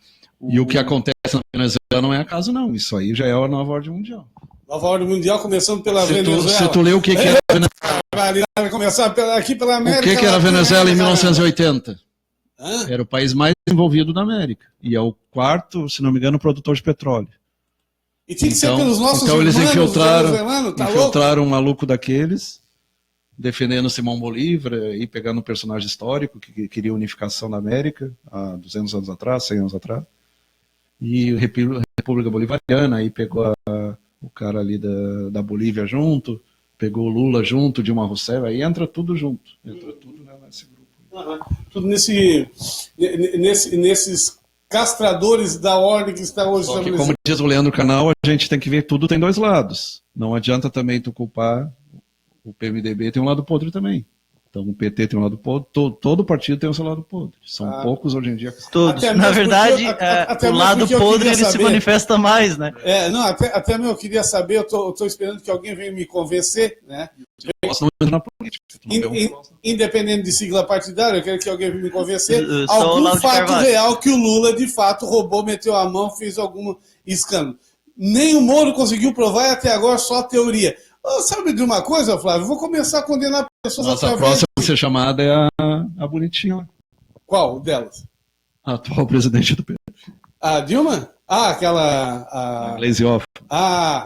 Speaker 2: E o que acontece na Venezuela não é acaso, não. Isso aí já é a nova ordem mundial.
Speaker 1: Nova ordem mundial começando pela Venezuela.
Speaker 2: Se tu lê o que era a Venezuela.
Speaker 1: Começar aqui pela América.
Speaker 2: O que era a Venezuela em 1980? Era o país mais desenvolvido da América. E é o quarto, se não me engano, produtor de petróleo.
Speaker 1: E tinha que ser pelos nossos
Speaker 2: então eles
Speaker 1: infiltraram
Speaker 2: um maluco daqueles, defendendo Simão Bolívar e pegando um personagem histórico que queria unificação da América há 200 anos atrás, 100 anos atrás. E a República Bolivariana aí pegou o cara ali da Bolívia junto, pegou o Lula junto, Dilma Rousseff, aí entra tudo junto. Entra tudo nesse grupo.
Speaker 1: Tudo nesses castradores da ordem que está hoje estabelecida.
Speaker 2: Como diz o Leandro Canal, a gente tem que ver que tudo tem dois lados. Não adianta também tu culpar o PMDB, tem um lado podre também. Então o PT tem um lado podre, todo partido tem o seu lado podre. São poucos hoje em dia.
Speaker 3: Todos. Na verdade, o lado podre ele se manifesta mais, né?
Speaker 1: Até eu queria saber, eu estou esperando que alguém venha me convencer, né?
Speaker 2: Na política.
Speaker 1: Independente de sigla partidária, eu quero que alguém venha me convencer. Algum fato real que o Lula, de fato, roubou, meteu a mão, fez algum escândalo. Nem o Moro conseguiu provar e até agora só a teoria. Sabe de uma coisa, Flávio? Eu vou começar a condenar pessoas
Speaker 2: através... A próxima a ser chamada é a bonitinha lá.
Speaker 1: Qual delas?
Speaker 2: A atual presidente do PT.
Speaker 1: A Dilma? A
Speaker 2: Glaze Hoff.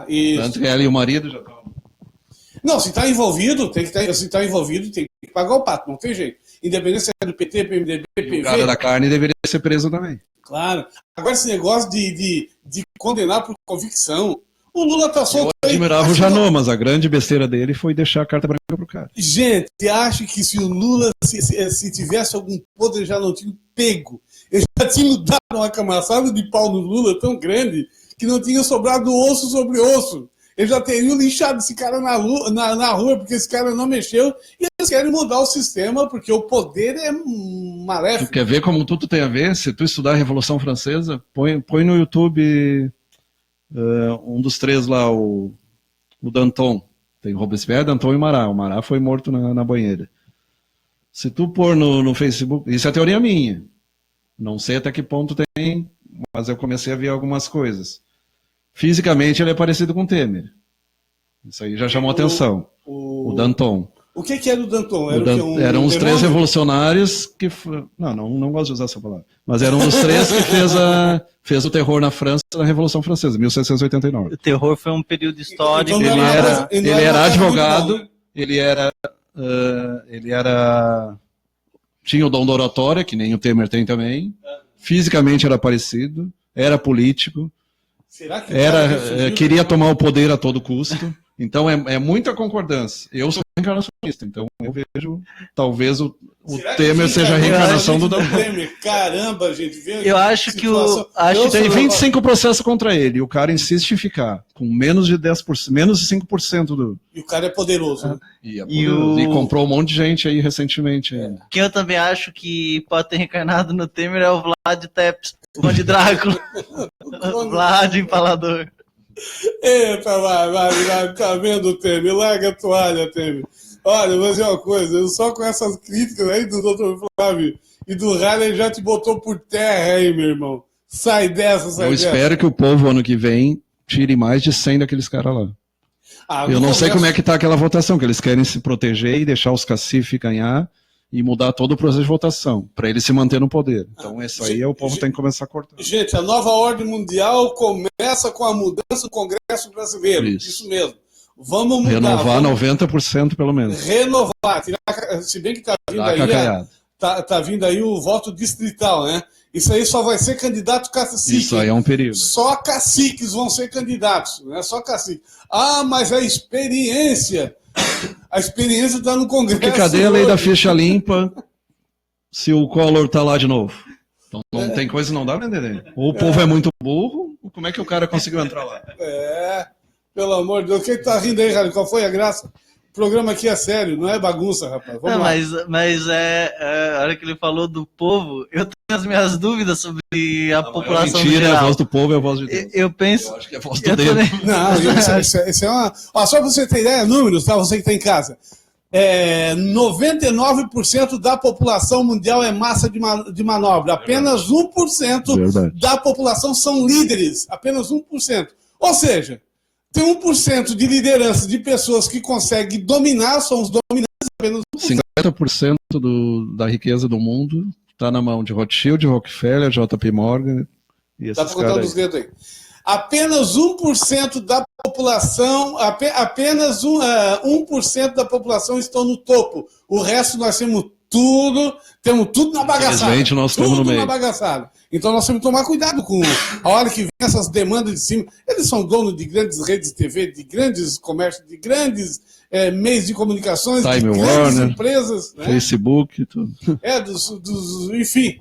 Speaker 1: Isso.
Speaker 2: Tanto ela e o marido já estão...
Speaker 1: Não, se está envolvido, tem que pagar o pato, não tem jeito. Independente se é do PT, PMDB, PV.
Speaker 2: O cara da carne deveria ser preso também.
Speaker 1: Claro. Agora esse negócio de condenar por convicção... O Lula tá solto.
Speaker 2: Eu admirava o Janot, mas a grande besteira dele foi deixar a carta branca pro cara.
Speaker 1: Gente, acho que se o Lula, se tivesse algum podre, já não tinha pego. Ele já tinha dado uma camaçada de pau no Lula tão grande que não tinha sobrado osso sobre osso. Eles já teriam lixado esse cara na rua, porque esse cara não mexeu, e eles querem mudar o sistema, porque o poder é maléfico.
Speaker 2: Tu quer ver como tudo tem a ver? Se tu estudar a Revolução Francesa, põe no YouTube... um dos três lá, o Danton. Tem Robespierre, Danton e Marat. O Marat foi morto na banheira. Se tu pôr no Facebook... Isso é teoria minha. Não sei até que ponto tem, mas eu comecei a ver algumas coisas. Fisicamente ele é parecido com o Temer. Isso aí já chamou atenção. O Danton.
Speaker 1: O que era o Danton?
Speaker 2: Eram os três revolucionários que... Não gosto de usar essa palavra. Mas eram os três que fez o terror na França na Revolução Francesa, 1789.
Speaker 3: O terror foi um período histórico.
Speaker 1: Então,
Speaker 2: ele era advogado, ele era... Tinha o dom da oratória, que nem o Temer tem também. Fisicamente era parecido. Era político.
Speaker 1: Será que
Speaker 2: queria tomar o poder a todo custo. Então é muita concordância. Eu sou reencarnacionista, então eu vejo, talvez o Temer seja a reencarnação do
Speaker 1: Temer. Caramba, gente.
Speaker 3: Eu acho que
Speaker 2: tem 25 processos contra ele, e o cara insiste em ficar com menos de 10%, menos de 5% do...
Speaker 1: E o cara é poderoso. Né?
Speaker 2: E comprou um monte de gente aí recentemente.
Speaker 3: Quem eu também acho que pode ter reencarnado no Temer é o Vlad Tepes, o Conde Drácula. Vlad Empalador.
Speaker 1: Eita, vai, tá vendo, Temer? Larga a toalha, Temer. Olha, vou dizer uma coisa, só com essas críticas aí do Dr. Flávio e do Raleigh já te botou por terra aí, meu irmão. Sai dessa.
Speaker 2: Eu espero que o povo, ano que vem, tire mais de 100 daqueles caras lá. Eu não sei como é que tá aquela votação, que eles querem se proteger e deixar os cacife ganhar e mudar todo o processo de votação, para ele se manter no poder. Então isso aí o povo tem que começar a cortar.
Speaker 1: Gente, a nova ordem mundial começa com a mudança do Congresso brasileiro. Isso mesmo. Vamos mudar.
Speaker 2: Renovar 90% pelo menos.
Speaker 1: Renovar. Se bem que está vindo aí, tá vindo aí o voto distrital, né? Isso aí só vai ser candidato cacique.
Speaker 2: Isso aí é um perigo.
Speaker 1: Só caciques vão ser candidatos, não é só cacique. Ah, mas a experiência está no Congresso.
Speaker 2: Porque cadê a lei da ficha limpa se o Collor está lá de novo? Então não tem coisa, não dá para entender. Ou o povo é muito burro, ou como é que o cara conseguiu entrar lá?
Speaker 1: Pelo amor de Deus. Quem tá rindo aí, Rádio? Qual foi a graça? O programa aqui é sério, não é bagunça, rapaz. Vamos lá.
Speaker 3: Mas a hora que ele falou do povo, eu tenho as minhas dúvidas sobre a população
Speaker 2: mentira,
Speaker 3: geral.
Speaker 2: A voz do povo é a voz de Deus.
Speaker 3: Eu penso...
Speaker 2: Eu acho que é a voz do Deus.
Speaker 1: Não, isso é uma... Ó, só para você ter ideia, números, tá? Você que está em casa. 99% da população mundial é massa de manobra. Apenas 1%
Speaker 2: Verdade.
Speaker 1: da população são líderes. Apenas 1%. Ou seja, tem 1% de liderança de pessoas que conseguem dominar, são os dominantes, apenas 1%.
Speaker 2: 50% da riqueza do mundo está na mão de Rothschild, Rockefeller, JP Morgan e esses
Speaker 1: caras. Dá para contar os dedos aí. Apenas 1% da população, apenas 1% da população estão no topo. O resto nós temos tudo na bagaçada.
Speaker 2: Infelizmente, nós estamos no meio.
Speaker 1: Na bagaçada. Então nós temos que tomar cuidado com a hora que vem essas demandas de cima. Eles são donos de grandes redes de TV, de grandes comércios, de grandes meios de comunicações,
Speaker 2: Time
Speaker 1: de grandes
Speaker 2: Warner,
Speaker 1: empresas.
Speaker 2: Facebook, tudo.
Speaker 1: Enfim.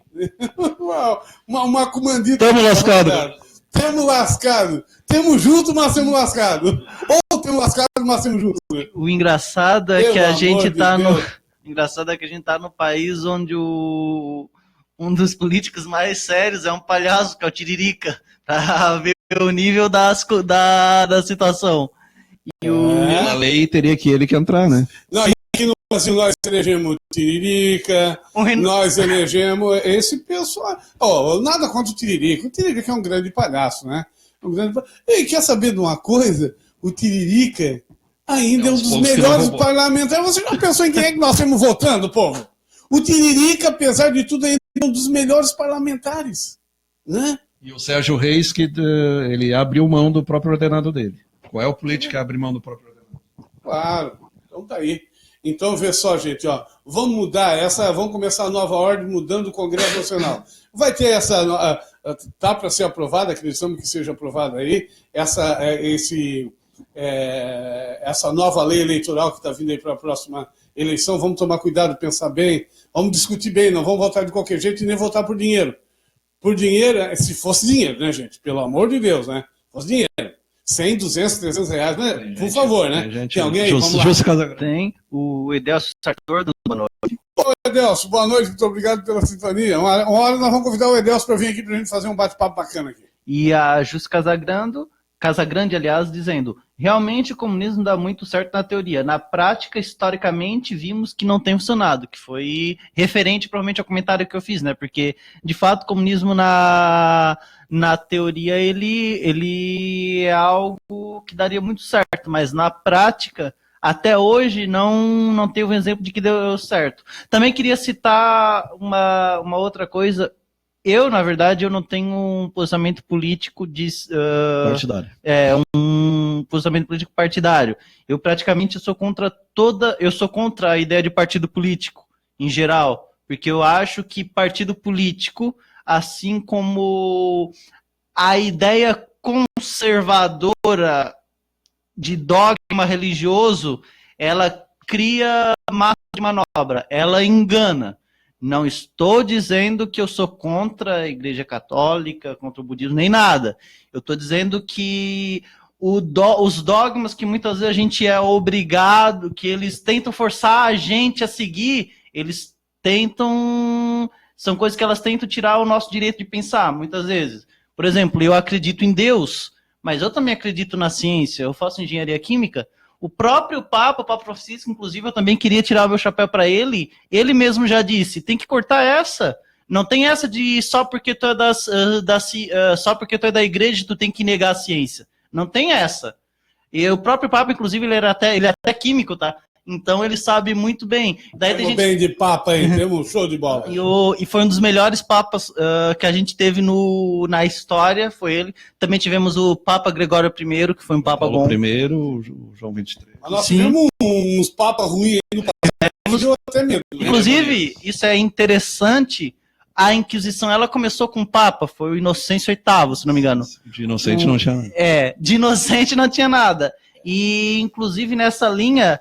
Speaker 1: uma comandita.
Speaker 2: Estamos lascados.
Speaker 1: Temos lascado. Temos junto, mas temos lascado. Ou temos lascado, mas temos junto.
Speaker 3: O engraçado é que a gente tá no... Engraçado é que a gente tá no país onde um dos políticos mais sérios é um palhaço, que é o Tiririca, pra ver o nível da situação.
Speaker 2: Na lei teria que ele que entrar, né?
Speaker 1: Não, e aqui no Brasil nós elegemos Tiririca, nós elegemos esse pessoal. Nada contra o Tiririca. O Tiririca é um grande palhaço, né? E quer saber de uma coisa? O Tiririca ainda é um dos melhores parlamentares. Você já pensou em quem é que nós estamos votando, povo? O Tiririca, apesar de tudo, ainda é um dos melhores parlamentares, né?
Speaker 2: E o Sérgio Reis, que ele abriu mão do próprio ordenado dele. Qual é o político que abre mão do próprio ordenado? Claro,
Speaker 1: então tá aí. Então, vê só, gente, ó, vamos mudar vamos começar a nova ordem mudando o Congresso Nacional. Vai ter essa, tá para ser aprovada, acreditamos que seja aprovada aí, essa nova lei eleitoral que está vindo aí para a próxima eleição. Vamos tomar cuidado, pensar bem, vamos discutir bem, não vamos votar de qualquer jeito e nem votar por dinheiro. Por dinheiro, se fosse dinheiro, né, gente? Pelo amor de Deus, né? Se fosse dinheiro. 100, 200, 300 reais, né? Por favor, né? Tem alguém aí? Vamos lá.
Speaker 3: Tem o Edelcio Sartor do Boa Noite.
Speaker 1: Ô, Edelcio, boa noite, muito obrigado pela sintonia. Uma hora nós vamos convidar o Edelcio para vir aqui para a gente fazer um bate-papo bacana aqui.
Speaker 3: E a Jus Casagrande, aliás, dizendo: realmente o comunismo dá muito certo na teoria. Na prática, historicamente, vimos que não tem funcionado, que foi referente, provavelmente, ao comentário que eu fiz, né? Porque, de fato, o comunismo na teoria, ele é algo que daria muito certo, mas na prática, até hoje, não teve um exemplo de que deu certo. Também queria citar uma outra coisa. Na verdade, eu não tenho um posicionamento político
Speaker 2: partidário.
Speaker 3: Um posicionamento político partidário. Eu praticamente sou contra a ideia de partido político, em geral, porque eu acho que partido político, assim como a ideia conservadora de dogma religioso, ela cria massa de manobra, ela engana. Não estou dizendo que eu sou contra a Igreja Católica, contra o budismo, nem nada. Eu estou dizendo que os dogmas que muitas vezes a gente é obrigado, que eles tentam forçar a gente a seguir, são coisas que elas tentam tirar o nosso direito de pensar, muitas vezes. Por exemplo, eu acredito em Deus, mas eu também acredito na ciência, eu faço engenharia química. O próprio Papa, o Papa Francisco, inclusive, eu também queria tirar o meu chapéu para ele. Ele mesmo já disse, tem que cortar essa. Não tem essa de só porque tu é só porque tu é da igreja tu tem que negar a ciência. Não tem essa. E o próprio Papa, inclusive, ele é até químico, tá? Então ele sabe muito bem. Daí tem gente...
Speaker 1: bem de Papa aí, temos um show de bola.
Speaker 3: E foi um dos melhores papas que a gente teve na história, foi ele. Também tivemos o Papa Gregório I, que foi um papa
Speaker 2: Paulo
Speaker 3: bom.
Speaker 2: I, o João 23.
Speaker 1: Mas nós tivemos uns papas ruins aí no passado, deu até medo.
Speaker 3: Inclusive, isso é interessante, a Inquisição, ela começou com o Papa, foi o Inocêncio VIII, se não me engano.
Speaker 2: De inocente não tinha nada.
Speaker 3: De inocente não tinha nada. E, inclusive, nessa linha,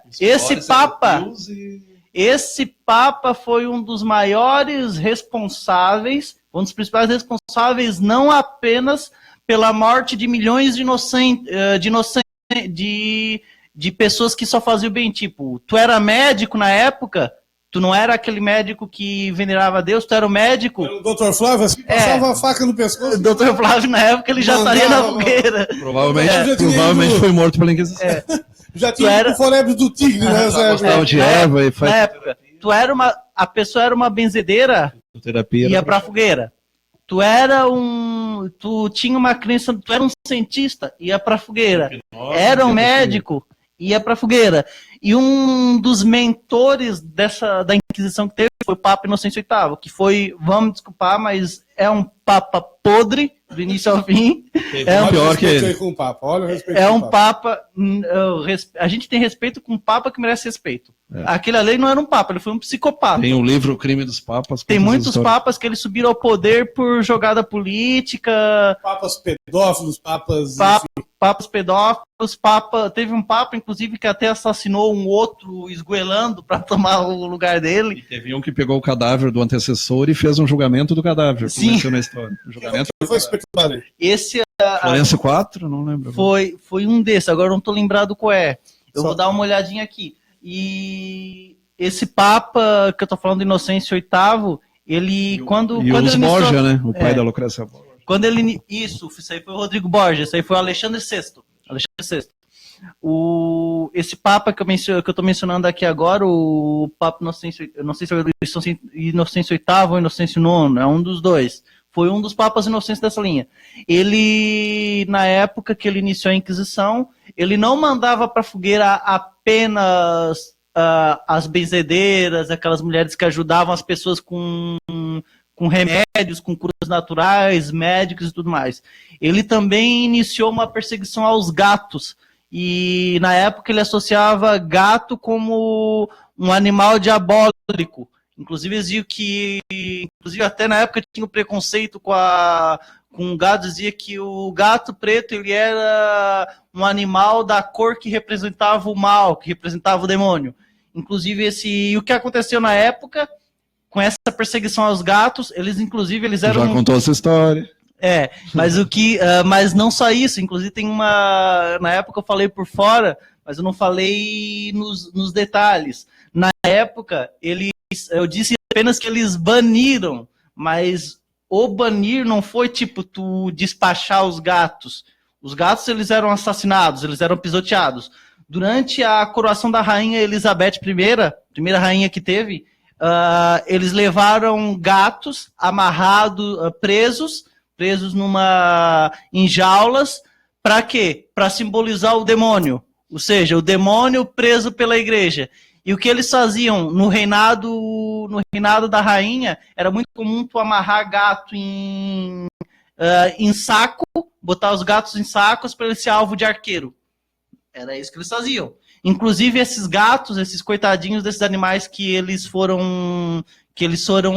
Speaker 3: esse Papa foi um dos maiores responsáveis, um dos principais responsáveis, não apenas pela morte de milhões de pessoas que só faziam bem. Tipo, tu era médico na época, tu não era aquele médico que venerava Deus, tu era o médico...
Speaker 1: O Dr. Flávio, assim, passava a faca no pescoço.
Speaker 3: O Dr. Flávio, na época, ele já estaria na fogueira.
Speaker 2: Provavelmente foi morto pela Inquisição.
Speaker 1: Já tinha o forebre do tigre, né?
Speaker 2: De Eva e
Speaker 3: na época, a pessoa era uma benzedeira, ia pra fogueira. Tu tinha uma crença, tu era um cientista, ia pra fogueira. Era um médico, ia pra fogueira. E um dos mentores da Inquisição que teve foi o Papa Inocêncio VIII, que foi, vamos desculpar, mas é um Papa podre, do início ao fim.
Speaker 1: É um pior que ele.
Speaker 3: É um Papa. A gente tem respeito com um Papa que merece respeito. Aquele ali não era um Papa, ele foi um psicopata.
Speaker 2: Tem o livro O Crime dos Papas.
Speaker 3: Tem muitos papas que eles subiram ao poder por jogada política.
Speaker 1: Papas pedófilos,
Speaker 3: papas pedófilos, teve um papa, inclusive, que até assassinou um outro esgoelando para tomar o lugar dele.
Speaker 2: E teve um que pegou o cadáver do antecessor e fez um julgamento do cadáver.
Speaker 3: Sim.
Speaker 2: Na história. O julgamento
Speaker 1: foi espetacular.
Speaker 3: Esse
Speaker 2: Florencio 4, não lembro.
Speaker 3: Foi um desses, agora não estou lembrado qual é. Eu vou dar uma olhadinha aqui. E esse Papa que eu tô falando, Inocêncio VIII, ele quando
Speaker 2: os
Speaker 3: ele
Speaker 2: Borgia, né? O pai da Lucrécia Borgia.
Speaker 3: Isso aí foi o Rodrigo Borgia, isso aí foi o Alexandre VI. Esse Papa que eu tô mencionando aqui agora, o Papa Inocêncio, eu não sei se é Inocêncio VIII ou Inocêncio IX, é um dos dois. Foi um dos papas inocentes dessa linha. Ele, na época que ele iniciou a Inquisição, ele não mandava para fogueira apenas as benzedeiras, aquelas mulheres que ajudavam as pessoas com remédios, com curas naturais, médicos e tudo mais. Ele também iniciou uma perseguição aos gatos. E, na época, ele associava gato como um animal diabólico. Inclusive até na época tinha o preconceito com o gado, dizia que o gato preto ele era um animal da cor que representava o mal, que representava o demônio. Inclusive o que aconteceu na época com essa perseguição aos gatos, eles eram...
Speaker 2: Já contou essa história.
Speaker 3: Mas não só isso, inclusive tem na época eu falei por fora, mas eu não falei nos detalhes. Na época, eu disse apenas que eles baniram, mas o banir não foi tipo tu despachar os gatos. Os gatos eles eram assassinados, eles eram pisoteados. Durante a coroação da rainha Elizabeth I, primeira rainha que teve, eles levaram gatos amarrados, presos em jaulas, para quê? Para simbolizar o demônio, ou seja, o demônio preso pela igreja. E o que eles faziam no reinado da rainha, era muito comum tu amarrar gato em saco, botar os gatos em sacos para ele ser alvo de arqueiro. Era isso que eles faziam. Inclusive esses gatos, esses coitadinhos desses animais que eles foram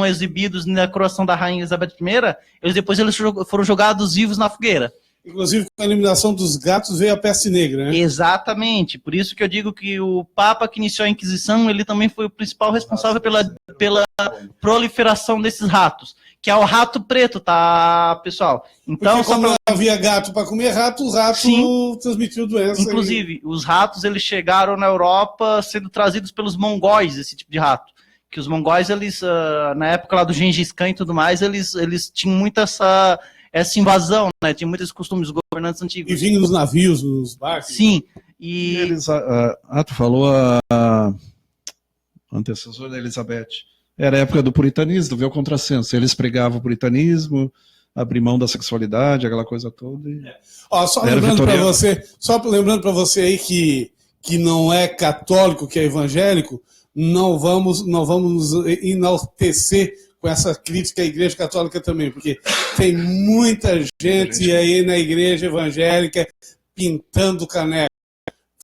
Speaker 3: exibidos na coroação da rainha Elizabeth I, eles foram jogados vivos na fogueira.
Speaker 1: Inclusive, com a eliminação dos gatos veio a peste negra, né?
Speaker 3: Exatamente. Por isso que eu digo que o Papa que iniciou a Inquisição, ele também foi o principal responsável pela proliferação desses ratos, que é o rato preto, tá, pessoal? Então,
Speaker 1: porque como não havia gato para comer rato, o rato transmitiu doença.
Speaker 3: Inclusive, os ratos eles chegaram na Europa sendo trazidos pelos mongóis, esse tipo de rato. Que os mongóis, eles, na época lá do Gengis Khan e tudo mais, eles tinham muito essa invasão, né? Tinha muitos costumes dos governantes antigos.
Speaker 1: E vinham nos navios, nos barcos.
Speaker 3: Sim.
Speaker 2: E eles, tu falou a antecessora da Elizabeth. Era a época do puritanismo, do contrassenso. Eles pregavam o puritanismo, abrir mão da sexualidade, aquela coisa toda.
Speaker 1: Só lembrando para você aí que não é católico, que é evangélico, não vamos nos enaltecer com essa crítica à Igreja Católica também, porque tem muita gente aí na Igreja Evangélica pintando caneca,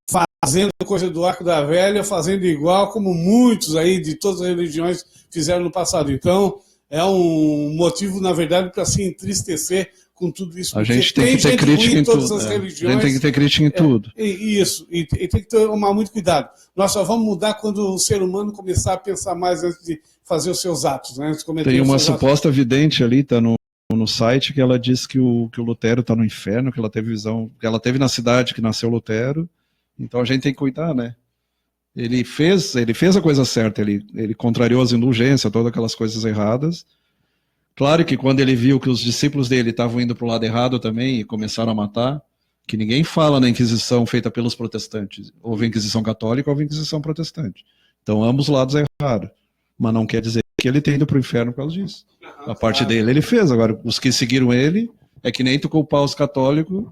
Speaker 1: fazendo coisa do arco da velha, fazendo igual como muitos aí de todas as religiões fizeram no passado. Então, é um motivo, na verdade, para se entristecer com tudo isso.
Speaker 2: A gente tem que ter crítica em todas as religiões. A gente tem que ter crítica em tudo.
Speaker 1: Isso, e tem que tomar muito cuidado. Nós só vamos mudar quando o ser humano começar a pensar mais antes de fazer os seus atos. Né?
Speaker 2: Tem uma suposta vidente ali, está no site, que ela diz que o Lutero está no inferno, que ela teve visão, que ela teve na cidade que nasceu Lutero. Então a gente tem que cuidar, né? Ele fez a coisa certa, ele contrariou as indulgências, todas aquelas coisas erradas. Claro que quando ele viu que os discípulos dele estavam indo para o lado errado também e começaram a matar, que ninguém fala na Inquisição feita pelos protestantes. Houve a Inquisição católica, houve a Inquisição protestante. Então ambos lados erraram. Mas não quer dizer que ele tenha ido para o inferno por causa disso. A parte dele ele fez. Agora, os que seguiram ele, é que nem tu culpar os católicos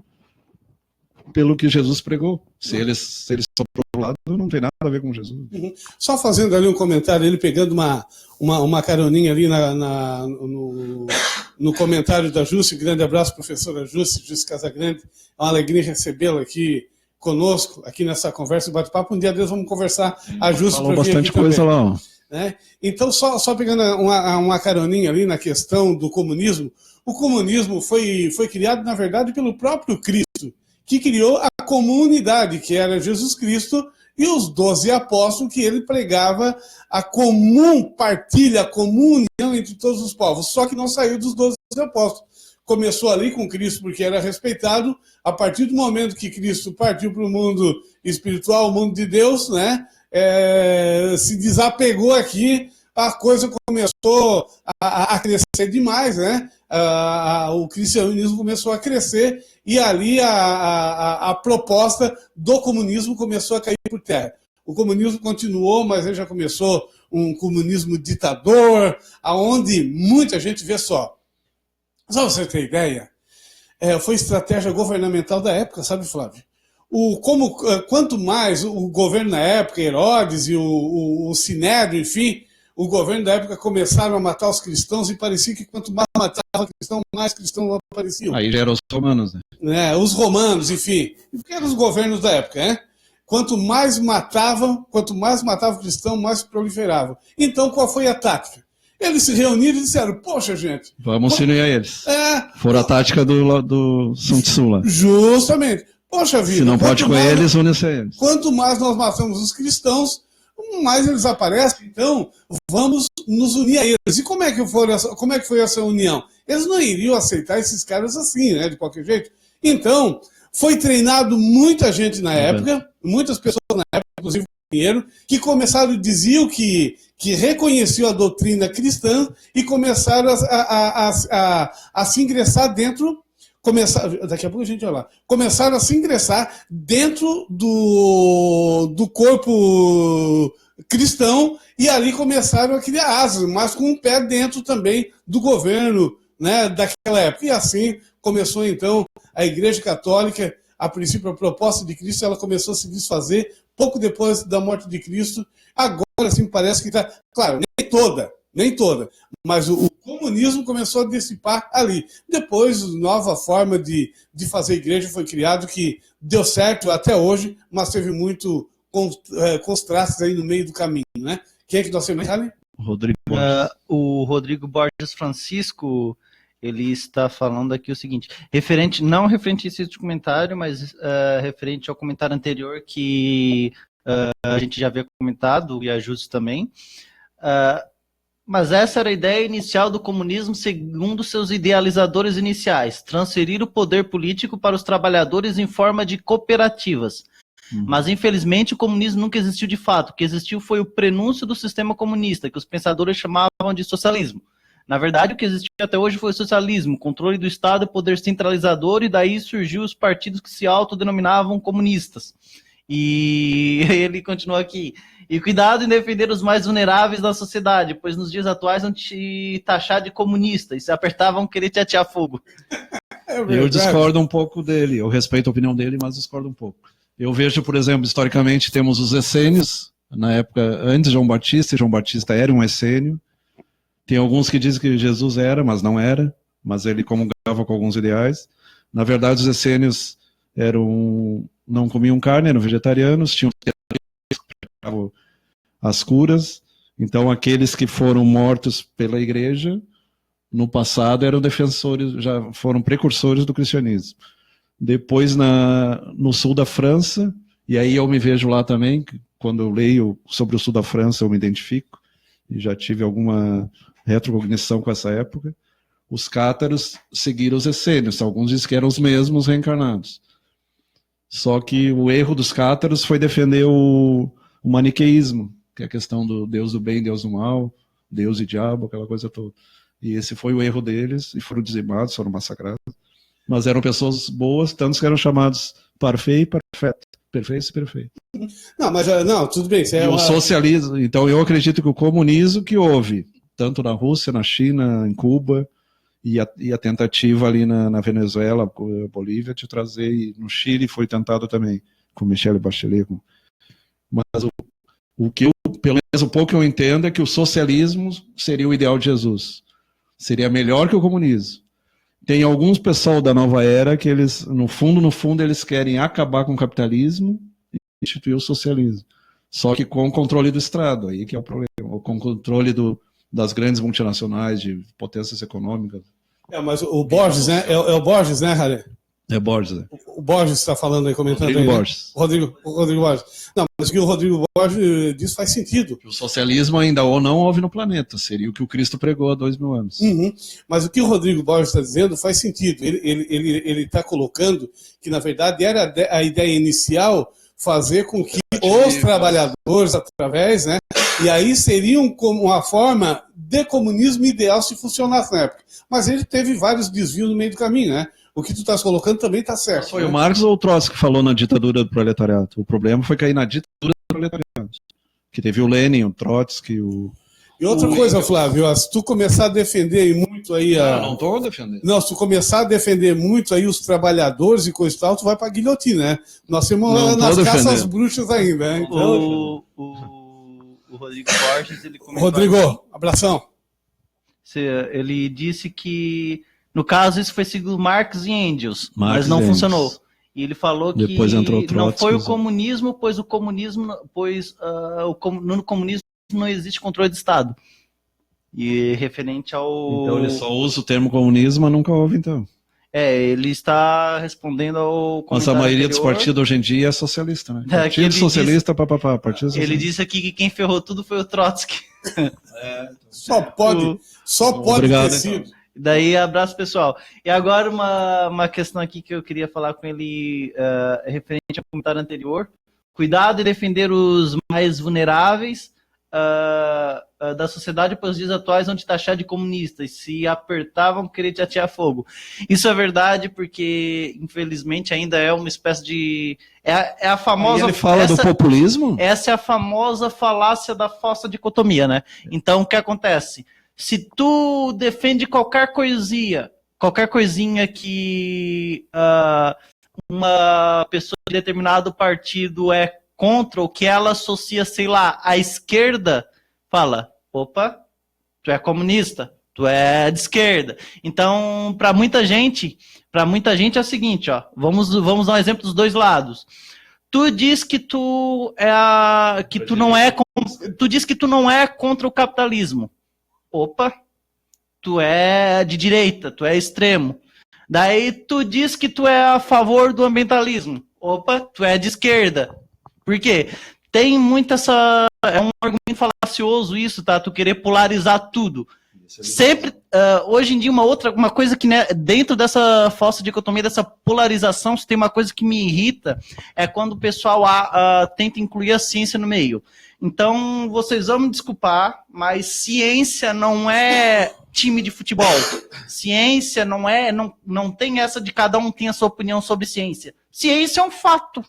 Speaker 2: pelo que Jesus pregou. Se eles são pro outro lado, não tem nada a ver com Jesus.
Speaker 1: Uhum. Só fazendo ali um comentário, ele pegando uma caroninha ali no comentário da Jússi. Grande abraço, professora Jússi Casagrande. É uma alegria recebê-la aqui conosco, aqui nessa conversa e bate-papo. Um dia desses vamos conversar a Jússi para vir
Speaker 2: bastante
Speaker 1: aqui
Speaker 2: coisa
Speaker 1: também.
Speaker 2: lá, ó.
Speaker 1: Né? Então, só pegando uma caroninha ali na questão do comunismo, o comunismo foi criado, na verdade, pelo próprio Cristo, que criou a comunidade, que era Jesus Cristo, e os 12 apóstolos, que ele pregava a comum partilha, a comum união entre todos os povos, só que não saiu dos 12 apóstolos. Começou ali com Cristo porque era respeitado, a partir do momento que Cristo partiu para o mundo espiritual, o mundo de Deus, né, se desapegou aqui, a coisa começou a crescer demais, né? O cristianismo começou a crescer e ali a proposta do comunismo começou a cair por terra. O comunismo continuou, mas ele já começou um comunismo ditador, aonde muita gente vê só. Só você ter ideia, foi estratégia governamental da época, sabe, Flávio? Quanto mais o governo na época, Herodes e o Sinédrio, enfim, o governo da época começaram a matar os cristãos e parecia que quanto mais matava cristão, mais cristãos apareciam.
Speaker 2: Aí já eram os romanos, né?
Speaker 1: Os romanos, enfim, porque eram os governos da época, né? Quanto mais matava o cristão, mais proliferava. Então, qual foi a tática? Eles se reuniram e disseram, poxa, gente...
Speaker 2: Vamos se unir a eles. Foram a tática do Sun Tzu lá.
Speaker 1: Justamente. Poxa vida.
Speaker 2: Se não pode com eles, une-se a eles.
Speaker 1: Quanto mais nós matamos os cristãos, mais eles aparecem, então vamos nos unir a eles. E como é que foi essa união? Eles não iriam aceitar esses caras assim, né, de qualquer jeito. Então, foi treinado muita gente na época, muitas pessoas na época, inclusive o Pinheiro, que começaram, diziam que reconheciam a doutrina cristã e começaram a se ingressar dentro... Daqui a pouco a gente vai lá. Começaram a se ingressar dentro do corpo cristão e ali começaram a criar asas, mas com um pé dentro também do governo, né, daquela época. E assim começou então a Igreja Católica. A princípio, a proposta de Cristo ela começou a se desfazer pouco depois da morte de Cristo. Agora sim parece que está... Claro, nem toda, mas o comunismo começou a dissipar ali. Depois, nova forma de fazer igreja foi criado, que deu certo até hoje, mas teve muito contrastes aí no meio do caminho, né? Quem é que nós temos aí?
Speaker 3: Rodrigo Borges. O Rodrigo Borges Francisco, ele está falando aqui o seguinte, não referente a esse comentário, mas referente ao comentário anterior que a gente já havia comentado, e a Jússi também, mas essa era a ideia inicial do comunismo segundo seus idealizadores iniciais, transferir o poder político para os trabalhadores em forma de cooperativas. Mas, infelizmente, o comunismo nunca existiu de fato. O que existiu foi o prenúncio do sistema comunista, que os pensadores chamavam de socialismo. Na verdade, o que existiu até hoje foi o socialismo, controle do Estado, poder centralizador, e daí surgiu os partidos que se autodenominavam comunistas. E ele continua aqui. E cuidado em defender os mais vulneráveis da sociedade, pois nos dias atuais vão te taxar de comunista, e se apertar vão querer te atear fogo.
Speaker 2: Eu discordo um pouco dele, eu respeito a opinião dele, mas discordo um pouco. Eu vejo, por exemplo, historicamente temos os essênios, na época antes de João Batista, e João Batista era um essênio. Tem alguns que dizem que Jesus era, mas não era, mas ele comungava com alguns ideais. Na verdade, os essênios não comiam carne, eram vegetarianos, tinham as curas, Então, aqueles que foram mortos pela igreja, no passado, eram defensores, já foram precursores do cristianismo. Depois, no sul da França, e aí eu me vejo lá também, quando eu leio sobre o sul da França, eu me identifico, e já tive alguma retrocognição com essa época. Os cátaros seguiram os essênios, alguns dizem que eram os mesmos reencarnados. Só que o erro dos cátaros foi defender o maniqueísmo, que é a questão do Deus do bem, Deus do mal, Deus e diabo, aquela coisa toda. E esse foi o erro deles, e foram dizimados, foram massacrados. Mas eram pessoas boas, tantos que eram chamados parfait e perfeito. Perfeito e perfeito.
Speaker 1: Não, mas não, tudo bem.
Speaker 2: E o socialismo, então eu acredito que o comunismo que houve, tanto na Rússia, na China, em Cuba, e a tentativa ali na Venezuela, Bolívia, de trazer, e no Chile foi tentado também, com Michelle Bachelet. Mas o que eu, pelo menos o pouco que eu entendo, é que o socialismo seria o ideal de Jesus. Seria melhor que o comunismo. Tem alguns pessoal da nova era que eles, no fundo, eles querem acabar com o capitalismo e instituir o socialismo. Só que com o controle do Estado, aí que é o problema. Ou com o controle das grandes multinacionais, de potências econômicas.
Speaker 1: Mas o Borges, né? É o Borges, né, Harry?
Speaker 2: É Borges, né?
Speaker 1: O Borges está falando aí, comentando
Speaker 2: Rodrigo
Speaker 1: aí.
Speaker 2: Borges.
Speaker 1: Né? O Rodrigo Borges. Não, mas o que o Rodrigo Borges diz faz sentido.
Speaker 2: O socialismo ainda ou não houve no planeta, seria o que o Cristo pregou há 2000 anos.
Speaker 1: Uhum. Mas o que o Rodrigo Borges está dizendo faz sentido. Ele está colocando que, na verdade, era a ideia inicial fazer com que os trabalhadores, através, né? E aí seriam como uma forma de comunismo ideal se funcionasse na época. Mas ele teve vários desvios no meio do caminho, né? O que tu estás colocando também está certo.
Speaker 2: Foi
Speaker 1: né?
Speaker 2: o Marx ou o Trotsky que falou na ditadura do proletariado? O problema foi cair na ditadura do proletariado. Que teve o Lenin, o Trotsky, o...
Speaker 1: E outra coisa, Flávio, se tu começar a defender muito aí
Speaker 2: Não estou defendendo.
Speaker 1: Não, se tu começar a defender muito aí os trabalhadores e coisa e tal, tu vai pra guilhotina, né? Nós temos nas caças bruxas ainda, né? Então...
Speaker 3: O Rodrigo Borges, ele comentou...
Speaker 1: Rodrigo, abração.
Speaker 3: Ele disse que, no caso, isso foi segundo Marx e Engels, mas não funcionou. E ele falou que não foi o comunismo, pois no comunismo não existe controle de Estado. E referente ao...
Speaker 2: Então ele só usa o termo comunismo, mas nunca houve, então.
Speaker 3: Ele está respondendo ao comentário
Speaker 2: Mas a maioria dos
Speaker 3: anterior.
Speaker 2: partidos hoje em dia é socialista, né? Partido socialista, partido socialista.
Speaker 3: Ele disse aqui que quem ferrou tudo foi o Trotsky.
Speaker 1: Só pode
Speaker 2: Obrigado,
Speaker 1: ter sido.
Speaker 2: Então.
Speaker 3: Daí, abraço, pessoal. E agora uma questão aqui que eu queria falar com ele referente ao comentário anterior. Cuidado em defender os mais vulneráveis da sociedade para os dias atuais, onde taxar de comunistas. Se apertavam, querer te atear fogo. Isso é verdade, porque, infelizmente, ainda é uma espécie de... É a famosa...
Speaker 2: Aí ele fala do populismo?
Speaker 3: Essa é a famosa falácia da falsa dicotomia, né? Então, o que acontece? Se tu defende qualquer coisinha que uma pessoa de determinado partido é contra, ou que ela associa, sei lá, à esquerda, fala, opa, tu é comunista, tu é de esquerda. Então, para muita gente é o seguinte, ó, vamos dar um exemplo dos dois lados. Tu diz que tu não é contra o capitalismo. Opa, tu é de direita, tu é extremo. Daí tu diz que tu é a favor do ambientalismo. Opa, tu é de esquerda. Por quê? Tem muito essa... É um argumento falacioso isso, tá? Tu querer polarizar tudo. Sempre, hoje em dia, uma coisa que, né, dentro dessa falsa dicotomia, dessa polarização, se tem uma coisa que me irrita, é quando o pessoal tenta incluir a ciência no meio. Então, vocês vão me desculpar, mas ciência não é time de futebol. Ciência não tem essa de cada um tem a sua opinião sobre ciência. Ciência é um fato.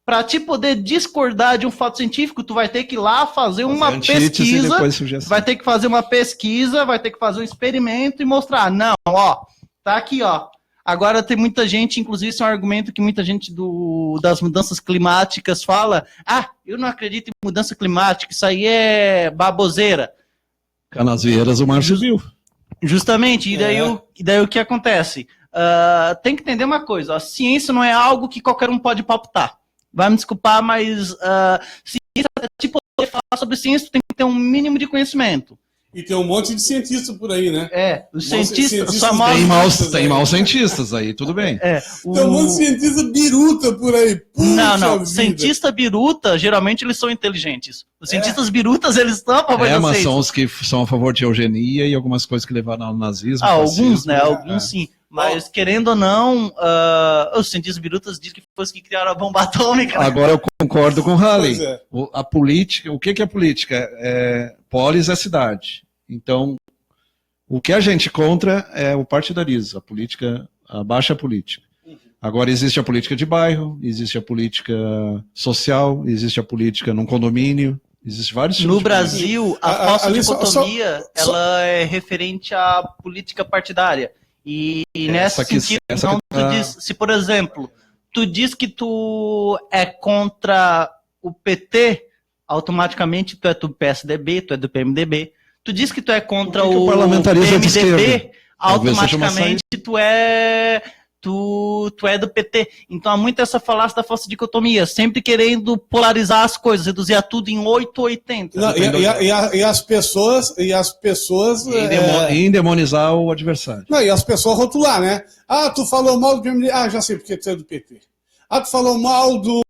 Speaker 3: Para te poder discordar de um fato científico, tu vai ter que ir lá fazer uma pesquisa, vai ter que fazer uma pesquisa, vai ter que fazer um experimento e mostrar. Não, ó, tá aqui, ó. Agora tem muita gente, inclusive isso é um argumento que muita gente das mudanças climáticas fala, eu não acredito em mudança climática, isso aí é baboseira.
Speaker 2: Canasvieiras, o Márcio viu.
Speaker 3: Justamente, e daí o que acontece? Tem que entender uma coisa, a ciência não é algo que qualquer um pode palpitar. Vai me desculpar, mas ciência é tipo poder falar sobre ciência, tu tem que ter um mínimo de conhecimento.
Speaker 1: E tem um monte de cientista por aí, né?
Speaker 3: Os cientistas só
Speaker 2: Tem maus cientistas aí, tudo bem.
Speaker 1: Tem um monte de cientista biruta por aí. Puxa
Speaker 3: não.
Speaker 1: vida.
Speaker 3: Cientista biruta, geralmente eles são inteligentes. Os cientistas birutas, eles estão a favor da
Speaker 2: mas
Speaker 3: ciência.
Speaker 2: são os que são a favor de eugenia e algumas coisas que levaram ao nazismo.
Speaker 3: Alguns,
Speaker 2: fascismo,
Speaker 3: né? Alguns sim. Mas, querendo ou não, os cientistas birutas dizem que foi os que criaram a bomba atômica.
Speaker 2: Agora eu concordo com o Halley.
Speaker 1: Pois é.
Speaker 2: A política, o que é política? Polis é cidade. Então, o que a gente contra é o partidarismo, a política, a baixa política. Agora existe a política de bairro, existe a política social, existe a política num condomínio, existe vários tipos
Speaker 3: No
Speaker 2: de
Speaker 3: Brasil, a falsa
Speaker 1: ali
Speaker 3: dicotomia, ela é referente à política partidária. E nesse sentido, então, tu diz, se por exemplo, tu diz que tu é contra o PT, automaticamente tu é do PSDB, tu é do PMDB. Tu diz que tu é contra o
Speaker 2: parlamentarismo é de esquerda?
Speaker 3: PMDB, automaticamente tu é do PT. Então há muito essa falácia da falsa dicotomia, sempre querendo polarizar as coisas, reduzir a tudo em 8 ou 80.
Speaker 1: Não, e as pessoas
Speaker 2: endemonizar o adversário.
Speaker 1: Não, e as pessoas rotular, né? Ah, tu falou mal do PMDB. Ah, já sei porque tu é do PT. Ah, tu falou mal do